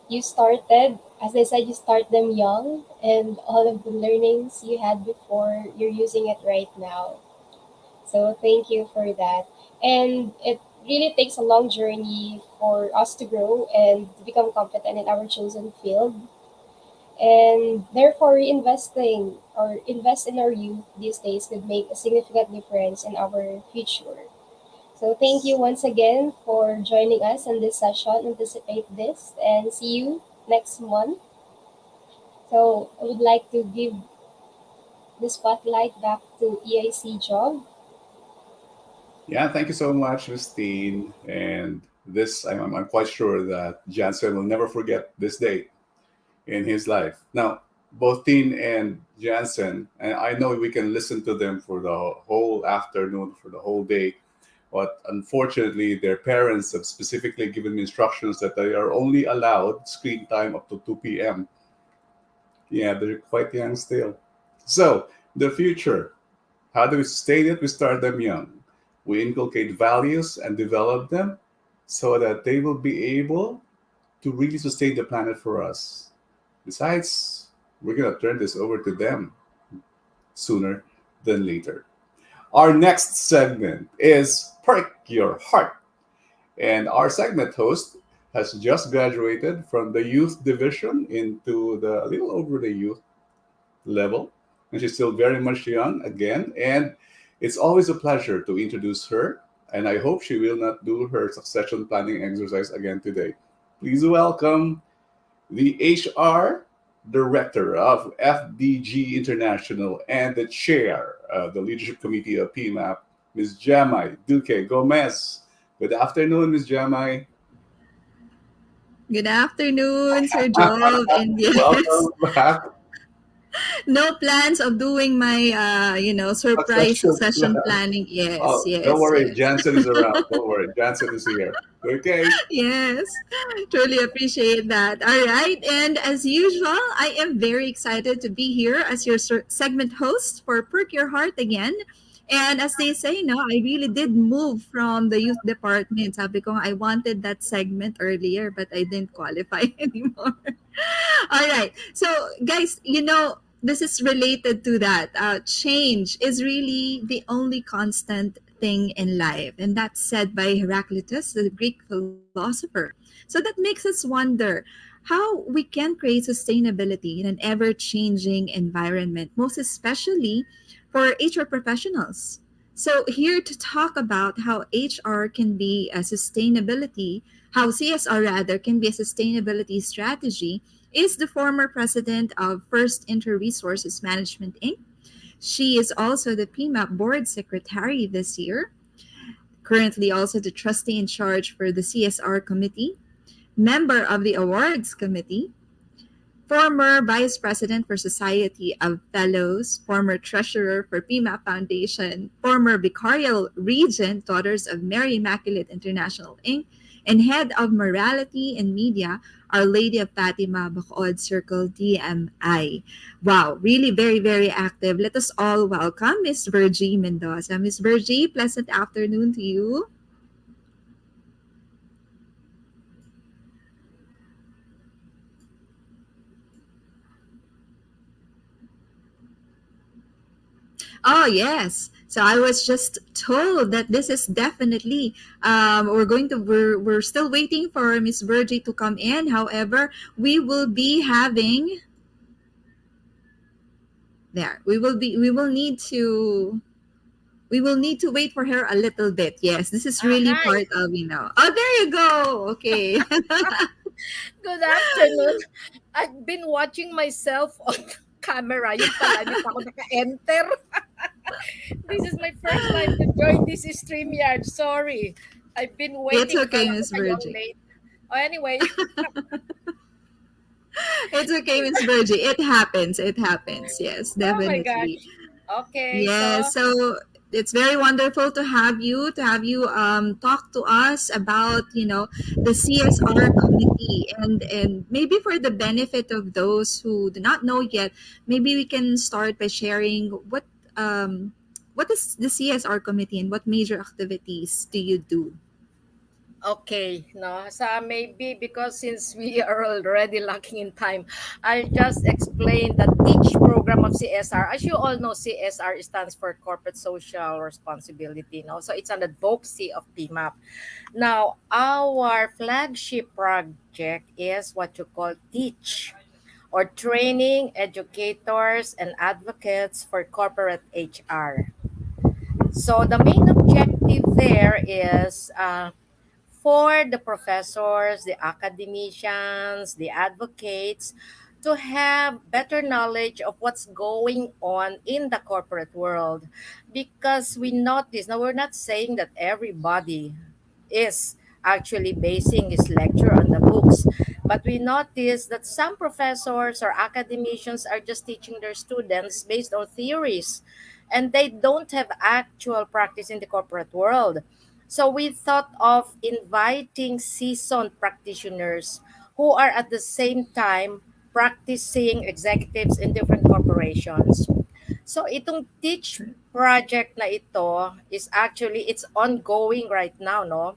you started, as I said, you start them young, and all of the learnings you had before, you're using it right now. So thank you for that. And it really takes a long journey for us to grow and to become competent in our chosen field. And therefore, reinvesting or invest in our youth these days could make a significant difference in our future. So thank you once again for joining us in this session. Anticipate this and see you next month. So I would like to give the spotlight back to EIC Job. Yeah, thank you so much, Miss Teen. And this, I'm quite sure that Jansen will never forget this day in his life. Now, both Teen and Jansen, and I know we can listen to them for the whole afternoon, for the whole day, but unfortunately, their parents have specifically given me instructions that they are only allowed screen time up to 2 p.m. Yeah, they're quite young still. So, the future. How do we sustain it? We start them young. We inculcate values and develop them so that they will be able to really sustain the planet for us. Besides, we're going to turn this over to them sooner than later. Our next segment is Perk Your Heart. And our segment host has just graduated from the youth division into the a little over the youth level. And she's still very much young again. And it's always a pleasure to introduce her. And I hope she will not do her succession planning exercise again today. Please welcome the HR Director of FDG International and the Chair of the Leadership Committee of PMAP, Ms. Jamai Duque Gomez. Good afternoon, Ms. Jamai. Good afternoon, Sir Job. And yes, Welcome back. no plans of doing my, surprise Succession succession plan. planning. Yes, Oh, yes, don't worry, yes. Jansen is around. Don't worry, Jansen is here. Okay. Yes, truly appreciate that. All right. And as usual, I am very excited to be here as your segment host for Perk Your Heart again. And as they say, no, I really did move from the youth department. Sabi ko, I wanted that segment earlier, but I didn't qualify anymore. All right. So, guys, this is related to that. Change is really the only constant thing in life. And that's said by Heraclitus, the Greek philosopher. So that makes us wonder how we can create sustainability in an ever changing environment, most especially for HR professionals. So, here to talk about how HR can be a sustainability, how CSR rather can be a sustainability strategy, is the former president of First Inter Resources Management Inc. She is also the PMAP board secretary this year, currently also the trustee in charge for the CSR committee, member of the awards committee, former vice president for Society of Fellows, former treasurer for PMAP Foundation, former vicarial regent, Daughters of Mary Immaculate International Inc., and head of morality and media, Our Lady of Fatima Bacolod Circle DMI. Wow, really very, very active. Let us all welcome Miss Virgie Mendoza. Miss Virgie, pleasant afternoon to you. Oh, yes. So I was just told that this is definitely we're still waiting for Miss Virgie to come in. However, we will be having there. We will need to wait for her a little bit. Yes, this is really Hi, part of. Oh, there you go. Okay. good afternoon. I've been watching myself on camera. Yung pala, hindi pa ako naka-enter. This is my first time to join this StreamYard. Sorry. I've been It's waiting. okay, Akala ko Miss kayong Virgie. late. Oh, anyway, It's okay, Miss Virgie. It happens. It happens. Yes, oh my definitely. gosh. Okay, Yes, so it's very wonderful to have you talk to us about the CSR committee, and maybe for the benefit of those who do not know yet, maybe we can start by sharing what is the CSR committee and what major activities do you do? okay, no. So maybe because since we are already lacking in time, I'll just explain the TEACH program of CSR. As you all know, CSR stands for Corporate Social Responsibility. No, so it's an advocacy of PMAP. Now, our flagship project is what you call TEACH, or Training Educators and Advocates for Corporate HR. So the main objective there is for the professors, the academicians, the advocates to have better knowledge of what's going on in the corporate world. Because we notice, now we're not saying that everybody is actually basing his lecture on the books, but we notice that some professors or academicians are just teaching their students based on theories and they don't have actual practice in the corporate world. So we thought of inviting seasoned practitioners who are at the same time practicing executives in different corporations. So itong Teach project na ito is actually it's ongoing right now, no?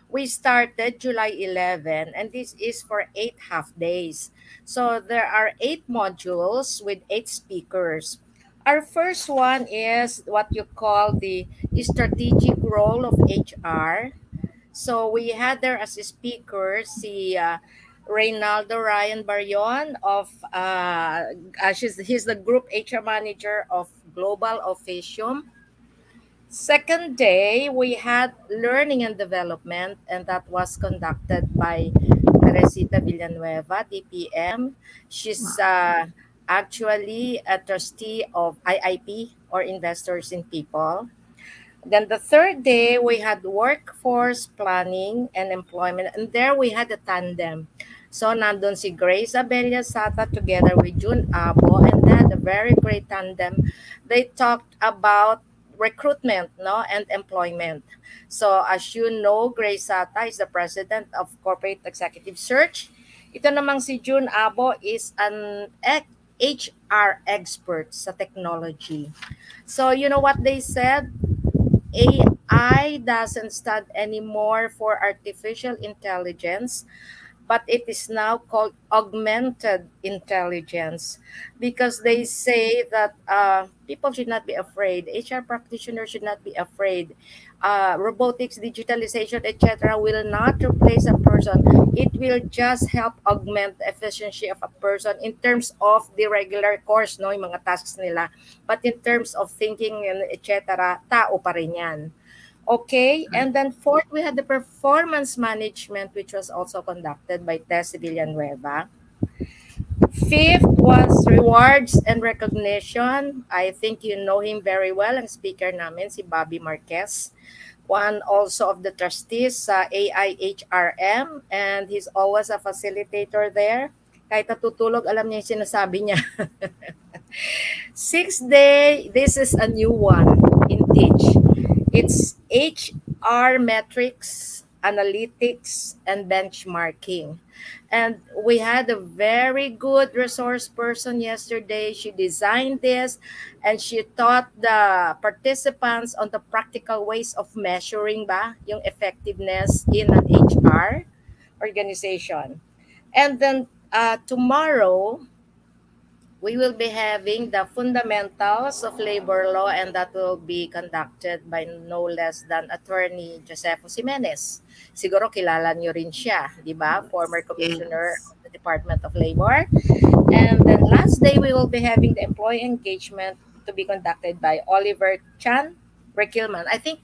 We started July 11 and this is for 8 half days. So there are 8 modules with 8 speakers. Our first one is what you call the strategic role of HR. So we had there as a speaker si Reynaldo Ryan Barrion of he's the group HR manager of Global Officium. Second day, we had learning and development, and that was conducted by Teresita Villanueva, TPM. She's actually a trustee of IIP or Investors in People. Then the third day, we had workforce planning and employment, and there we had a tandem. So nandun si Grace Abella Sata together with June Abo, and they had a very great tandem. They talked about recruitment, no, and employment. So as you know, Grace Sata is the president of Corporate Executive Search. Ito namang si June Abo is an HR expert sa technology. So you know what they said? AI doesn't stand anymore for artificial intelligence, but it is now called augmented intelligence because they say that people should not be afraid. HR practitioners should not be afraid. Robotics, digitalization, etc., will not replace a person. It will just help augment the efficiency of a person in terms of the regular course, no, yung mga tasks nila. But in terms of thinking and etc., tao pa rin yan. Okay, and then fourth, we had the performance management, which was also conducted by Tess Villanueva. Fifth was rewards and recognition. I think you know him very well. Ang speaker namin, si Bobby Marquez. One also of the trustees sa AIHRM, and he's always a facilitator there. Kahit natutulog, alam niya yung sinasabi niya. Sixth day, this is a new one in Teach. It's HR metrics, analytics, and benchmarking. And we had a very good resource person yesterday. She designed this and she taught the participants on the practical ways of measuring yung effectiveness in an HR organization. And then tomorrow, we will be having the fundamentals of labor law, and that will be conducted by no less than Attorney Josefo Jimenez. Siguro kilala niyo rin siya, di ba? Former Commissioner of the Department of Labor. And then last day, we will be having the employee engagement to be conducted by Oliver Chan Rekilman. I think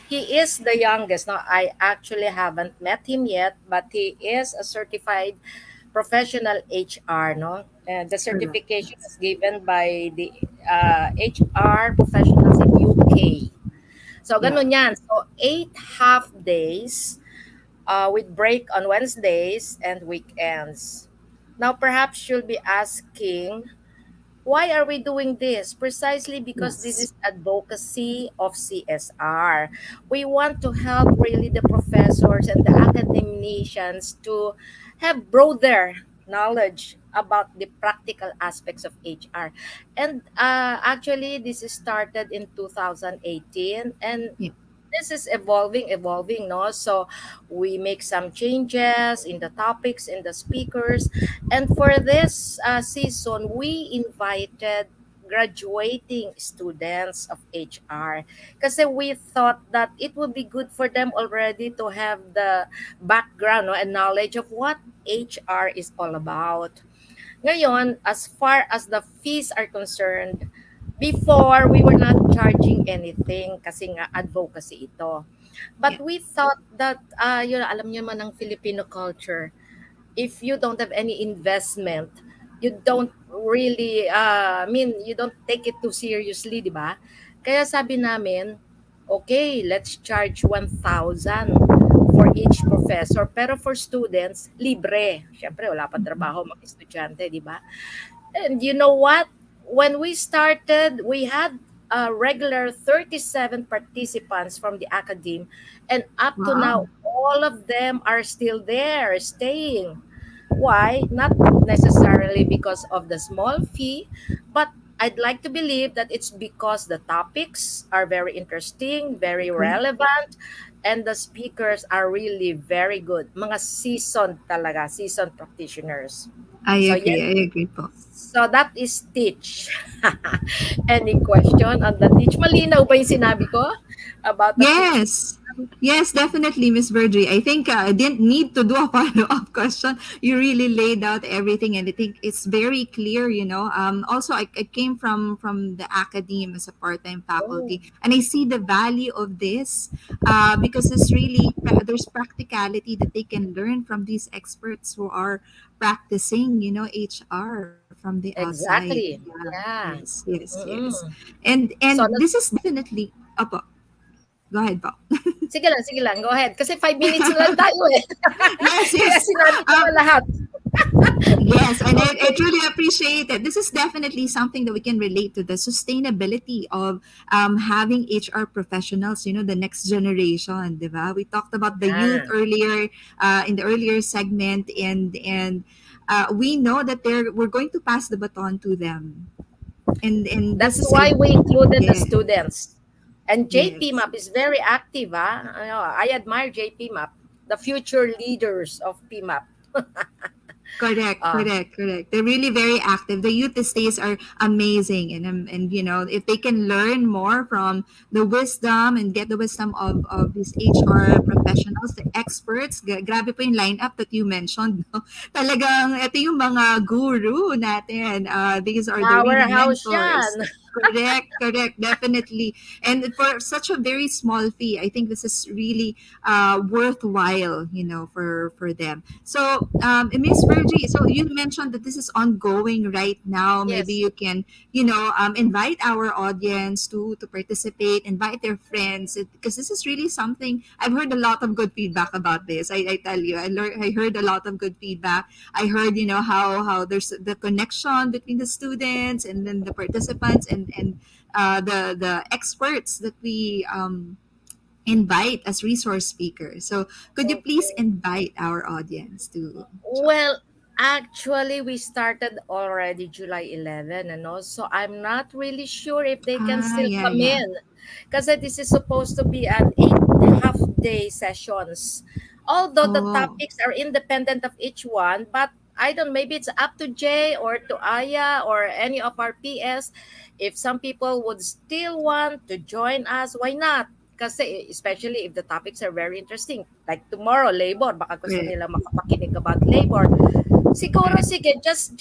he is the youngest. Now, I actually haven't met him yet, but he is a certified professional HR, no? And the certification is given by the HR professionals in UK. So, ganun yan. So, 8 half days with break on Wednesdays and weekends. Now, perhaps you'll be asking, why are we doing this? Precisely because this is advocacy of CSR. We want to help really the professors and the academicians to have broader knowledge about the practical aspects of HR. And actually, this is started in 2018 and this is evolving, no? So we make some changes in the topics, in the speakers. And for this season, we invited graduating students of HR kasi we thought that it would be good for them already to have the background, no, and knowledge of what HR is all about. Ngayon, as far as the fees are concerned, before we were not charging anything kasi nga advocacy ito. But Yeah. we thought that, alam niyo man ang Filipino culture, if you don't have any investment, you don't really, you don't take it too seriously, di ba? Kaya sabi namin, okay, let's charge 1,000 for each professor. Pero for students, libre. Siyempre, wala pa trabaho mga estudyante, di ba? And you know what? When we started, we had a regular 37 participants from the academe, and up to now, Wow. all of them are still there, staying. Why? Not necessarily because of the small fee, but I'd like to believe that it's because the topics are very interesting, very Correct. relevant, and the speakers are really very good. Mga seasoned talaga, seasoned practitioners. I So agree. yes, I agree po. so that is teach. Any question on the teach? Malinaw ba yung sinabi ko about the teach? Yes. Yes, definitely, Miss Virgie. I think I didn't need to do a follow-up question. You really laid out everything, and I think it's very clear. Also, I came from the academe as a part-time Oh, faculty, and I see the value of this because it's really there's practicality that they can learn from these experts who are practicing, HR from the outside. exactly. Yeah. Yeah. Yes. Yes. Yes. Mm-mm. And So, this is definitely. Opo. Go ahead, po. sige lang, go ahead. Kasi 5 minutes na lang tayo eh. Yes, Kaya yes. sinabi ko na Um, lahat. yes, and I Okay. truly appreciate it. This is definitely something that we can relate to the sustainability of having HR professionals, the next generation, di ba? We talked about the youth Yeah. earlier in the earlier segment, and we know that we're going to pass the baton to them. And this That's is why we included the yeah, students. And JP yes. Map is very active. I admire JP Map, the future leaders of PMAP. Correct, Uh, correct, correct. They're really very active. The youth these days are amazing, and if they can learn more from the wisdom and get the wisdom of these HR professionals, the experts. Grabe po yung lineup that you mentioned. No? Talagang ito yung mga guru natin. These are the really powerhouse mentors. yan. Correct, correct, definitely. And for such a very small fee, I think this is really worthwhile, for them. So, Miss Virgie, so you mentioned that this is ongoing right now. Maybe Yes. you can, invite our audience to participate, invite their friends, because this is really something. I've heard a lot of good feedback about this. I tell you, I heard a lot of good feedback. I heard, how there's the connection between the students and then the participants and the experts that we invite as resource speakers. So could you please Okay. invite our audience to join? Well, actually, we started already July 11, so I'm not really sure if they can Ah, still yeah, come yeah. in. Because this is supposed to be an 8 half-day sessions. Although the Oh, topics are independent of each one, but I don't, maybe it's up to Jay or to Aya or any of our PS. If some people would still want to join us, why not? Kasi especially if the topics are very interesting. Like tomorrow, labor. Baka gusto correct, nila makapakinig about labor. Siguro, correct. sige, just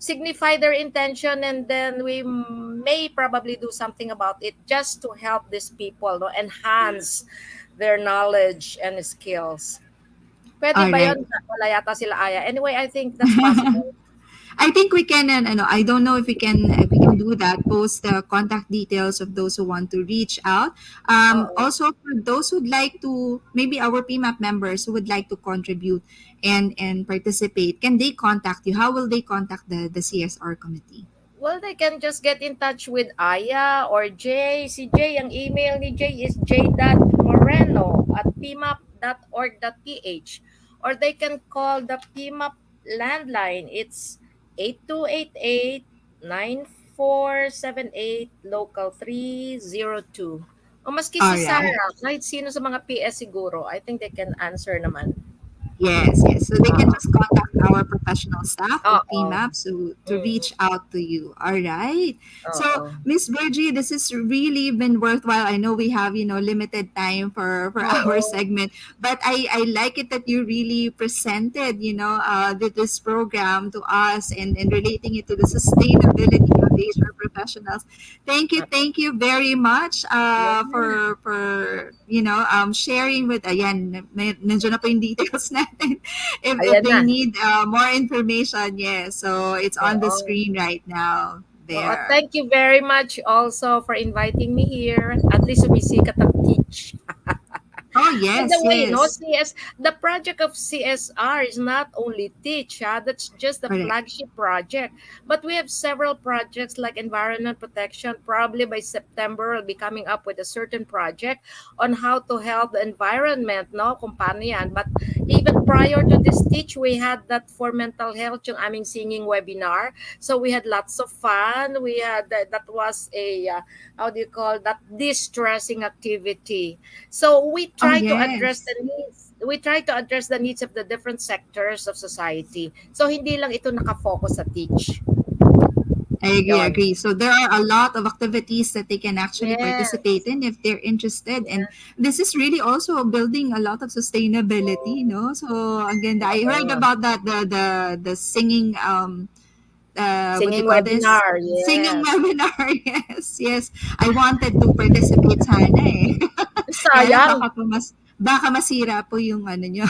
signify their intention, and then we may probably do something about it just to help these people, no, enhance their knowledge and skills. Pwede All ba right. yun? Wala yata sila Aya. Anyway, I think that's possible. I think we can, I don't know if we can do that. Post the contact details of those who want to reach out. Oo. Also for those who'd like to, maybe our PMAP members who would like to contribute and participate, can they contact you? How will they contact the CSR committee? Well, they can just get in touch with Aya or Jay. Si Jay, ang email ni Jay is j.moreno@pmap.org.ph, or they can call the PMAP landline. It's 8288-9478 local 302. O maski All si right. Sarah, kahit sino sa mga PS siguro, I think they can answer naman. Yes, yes. So they can Oo. just contact our professional staff of Oo. PMAP to Mm. reach out to you. All right. So, Oo. Miss Virgie, this has really been worthwhile. I know we have, limited time for our Oo. segment, but I like it that you really presented, this program to us and relating it to the sustainability of the HR professionals. Thank you very much for sharing with ayan nandiyan na po yung details natin if Ayan they na. need more information. Yes, so it's on the Oo. screen right now. There. Thank you very much also for inviting me here. At least sumisikat ang teach. Oh By yes, the way, no, yes. the project of CSR is not only Teach, that's just the Correct. flagship project. But we have several projects like environment protection. Probably by September, we'll be coming up with a certain project on how to help the environment, no, kung paano yan. But even prior to this Teach, we had that for mental health, yung aming singing webinar. So we had lots of fun. We had, that was a, how do you call that, distressing activity. So we try to address yes. the needs. We try to address the needs of the different sectors of society. So hindi lang ito nakafocus sa Teach. I Yun. agree. So there are a lot of activities that they can actually Yes. participate in if they're interested. And this is really also building a lot of sustainability, no? So again, I heard about that the singing what do Singing you call this? webinar, Singing yes. webinar. Yes. I wanted to participate sana eh. Kaya Sayang. baka masira po yung ano nyo.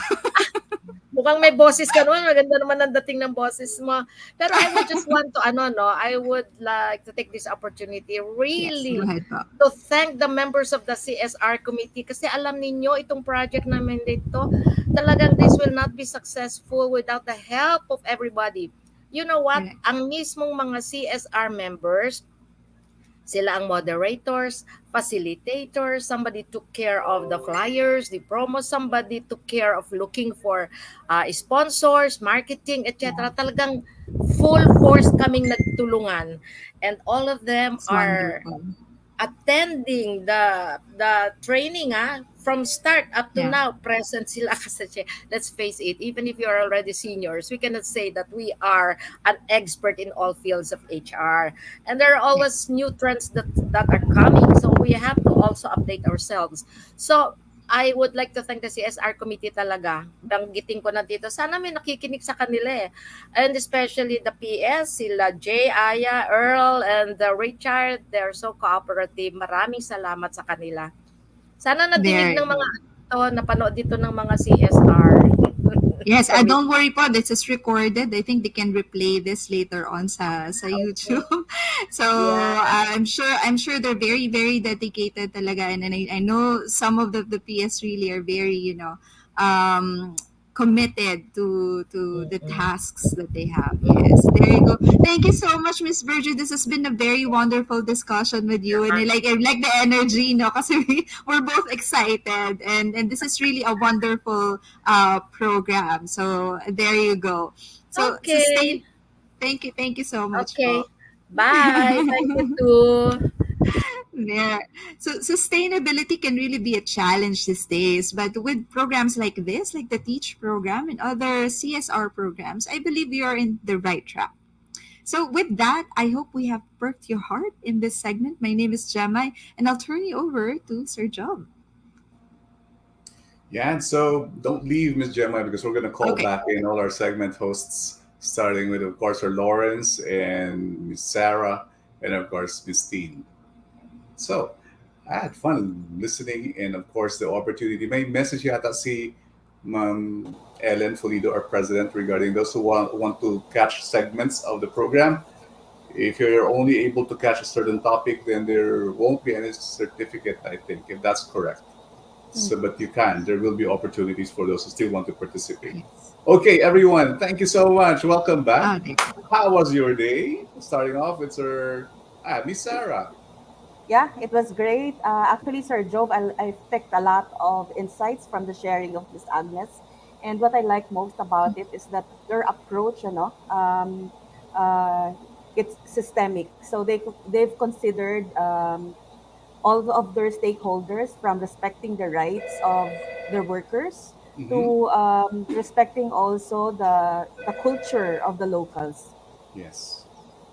Mukhang may boses ka naman. Maganda naman ang dating ng boses mo. Pero I would just want to, I would like to take this opportunity really Yes, go ahead po. to thank the members of the CSR committee kasi alam ninyo itong project namin dito, talagang this will not be successful without the help of everybody. You know what? Correct. Ang mismong mga CSR members, sila ang moderators, facilitators, somebody took care of the flyers, the promos, somebody took care of looking for sponsors, marketing, etc. Talagang full force kaming nagtulungan. And all of them It's are wonderful. attending the training from start up to Yeah. now present sila kasi let's face it, even if you're already seniors, we cannot say that we are an expert in all fields of HR, and there are always new trends that are coming, so we have to also update ourselves. So I would like to thank the CSR committee talaga. Banggitin ko na dito. Sana may nakikinig sa kanila eh. And especially the PS, sila Jay, Aya, Earl, and Richard. They're so cooperative. Maraming salamat sa kanila. Sana nadinig ng mga napanood dito ng mga CSR. Yes, don't worry po. This is recorded. I think they can replay this later on sa YouTube. So I'm sure they're very very dedicated talaga, and I know some of the PS really are very committed to the tasks that they have. Yes, there you go. Thank you so much, Miss Virgie. This has been a very wonderful discussion with you, and I like the energy, no? Kasi we're both excited, and this is really a wonderful program. So there you go. So Okay. Thank you so much. Okay. Po. Bye. Thank you too. Yeah. So sustainability can really be a challenge these days, but with programs like this, like the Teach program and other CSR programs, I believe you are in the right track. So with that, I hope we have perked your heart in this segment. My name is Gemma, and I'll turn you over to Sir Job. Yeah, and so don't leave, Miss Gemma, because we're going to call Okay. back in all our segment hosts, starting with, of course, Sir Lawrence and Miss Sarah, and of course, Miss Teen. So, I had fun listening, and of course, the opportunity. May message yata si Ma'am Ellen Folido, our president, regarding those who want to catch segments of the program. If you're only able to catch a certain topic, then there won't be any certificate, I think, if that's correct. So, but you can. There will be opportunities for those who still want to participate. Okay, everyone, thank you so much. Welcome back. How was your day? Starting off with Miss Sarah. Yeah, it was great. Actually, Sir Job, I picked a lot of insights from the sharing of Miss Agnes. And what I like most about it is that their approach, it's systemic. So they've considered all of their stakeholders, from respecting the rights of their workers to respecting also the culture of the locals. Yes.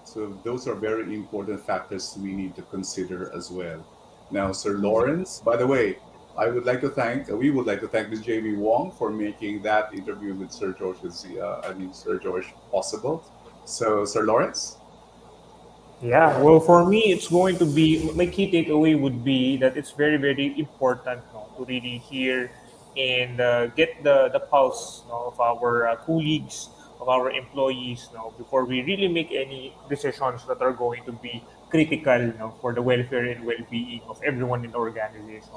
So those are very important factors we need to consider as well. Now, Sir Lawrence, by the way, we would like to thank Ms. Jamie Wong for making that interview with Sir George possible. So, Sir Lawrence? Yeah, well, for me, it's going to be my key takeaway would be that it's very, very important, no, to really hear and get the pulse, no, of our colleagues, of our employees, no, before we really make any decisions that are going to be critical, no, for the welfare and well-being of everyone in the organization.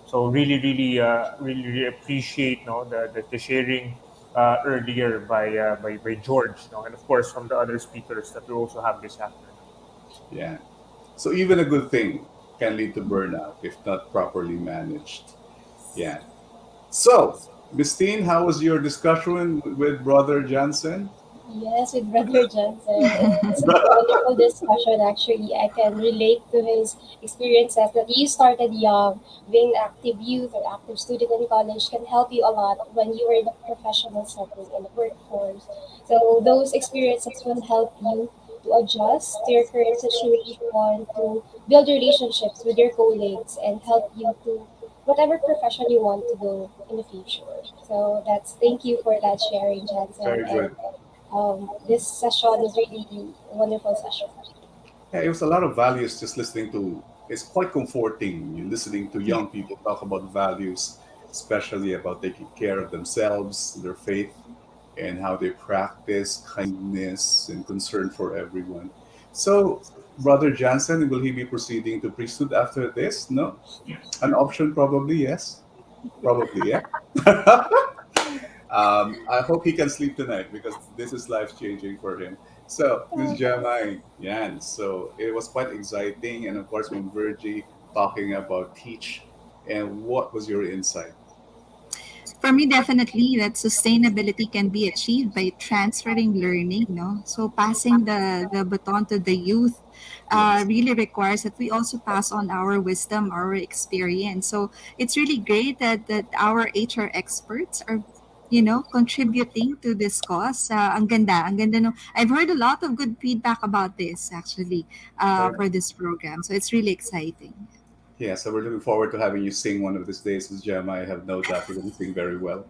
So really appreciate, no, the sharing earlier by George, no, and of course from the other speakers that we also have this afternoon. Yeah. So even a good thing can lead to burnout if not properly managed. Yeah. So, Miss Teen, how was your discussion with Brother Johnson? Yes, with Brother Johnson. It's a wonderful discussion, actually. I can relate to his experiences that you started young. Being an active youth or active student in college can help you a lot when you are in the professional setting in the workforce. So those experiences will help you to adjust to your current situation, to build relationships with your colleagues, and help you to whatever profession you want to go in the future. So that's thank you for that sharing, Jansen. Very And good. this session is really a wonderful session. Yeah, it was a lot of values just listening to. It's quite comforting you listening to Yeah. young people talk about values, especially about taking care of themselves, their faith, and how they practice kindness and concern for everyone. So, Brother Johnson, will he be proceeding to priesthood after this? No? An option, probably, yes. Probably, yeah. I hope he can sleep tonight because this is life changing for him. So, this is Jeremiah Yan. So, it was quite exciting. And of course, when Virgie talking about teach, and what was your insight? For me, definitely that sustainability can be achieved by transferring learning, no? So passing the baton to the youth Yes. really requires that we also pass on our wisdom, our experience. So it's really great that our HR experts are, contributing to this cause. Ang ganda no. I've heard a lot of good feedback about this actually Very for this program. So it's really exciting. Yeah, so we're looking forward to having you sing one of these days with Jeremiah. I have no doubt you're going to sing very well.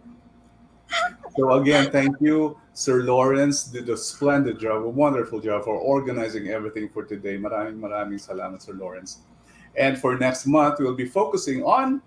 So again, thank you, Sir Lawrence. Did a splendid job, a wonderful job for organizing everything for today. Maraming salamat, Sir Lawrence. And for next month, we'll be focusing on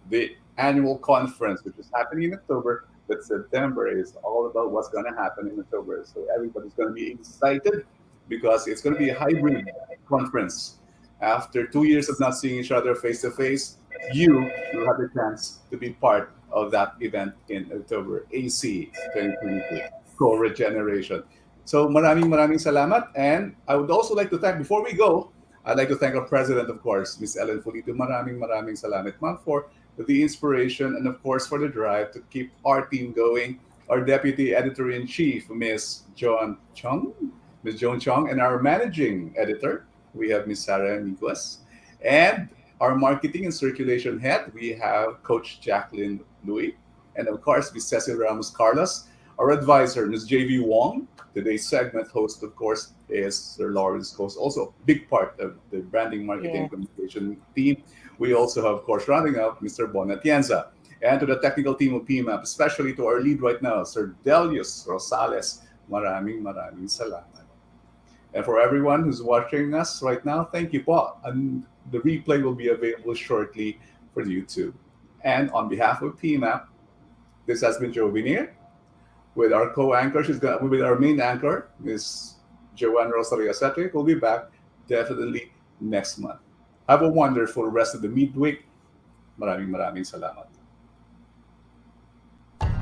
the annual conference, which is happening in October. But September is all about what's going to happen in October. So everybody's going to be excited because it's going to be a hybrid conference. After 2 years of not seeing each other face to face, you will have the chance to be part of that event in October, AC 2022, Co-Regeneration. So maraming salamat. And I would also like to thank, before we go, I'd like to thank our president, of course, Miss Ellen Fulito. Maraming salamat, ma'am, for the inspiration and, of course, for the drive to keep our team going. Our deputy editor-in-chief, Miss Joan Chong, and our managing editor, we have Miss Sarah Nicolas. And our marketing and circulation head, we have Coach Jacqueline Louis. And of course, Miss Cecil Ramos Carlos. Our advisor, Ms. JV Wong. Today's segment host, of course, is Sir Lawrence Coast, also a big part of the branding, marketing, Yeah. and communication team. We also have, of course, rounding up Mr. Bon Atienza. And to the technical team of PMAP, especially to our lead right now, Sir Delius Rosales. Maraming salamat. And for everyone who's watching us right now, thank you, Paul. And the replay will be available shortly for YouTube. And on behalf of PMAP, this has been Joe Vinier with our co-anchor. With our main anchor, Miss Joanne Rosario Cedric. We'll be back definitely next month. Have a wonderful rest of the midweek. Maraming salamat.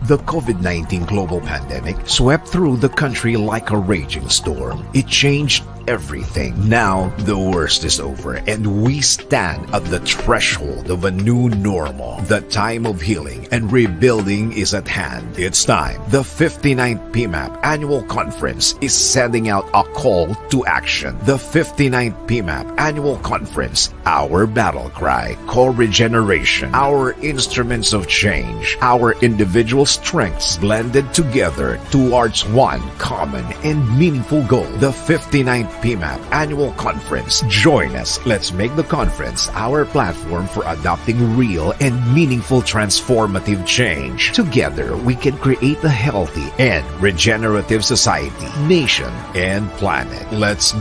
The COVID-19 global pandemic swept through the country like a raging storm. It changed everything. Now, the worst is over, and we stand at the threshold of a new normal. The time of healing and rebuilding is at hand. It's time. The 59th PMAP Annual Conference is sending out a call to action. The 59th PMAP Annual Conference, our battle cry, co-regeneration, our instruments of change, our individual strengths blended together towards one common and meaningful goal. The 59th PMAP Annual Conference. Join us. Let's make the conference our platform for adopting real and meaningful transformative change. Together, we can create a healthy and regenerative society, nation, and planet. Let's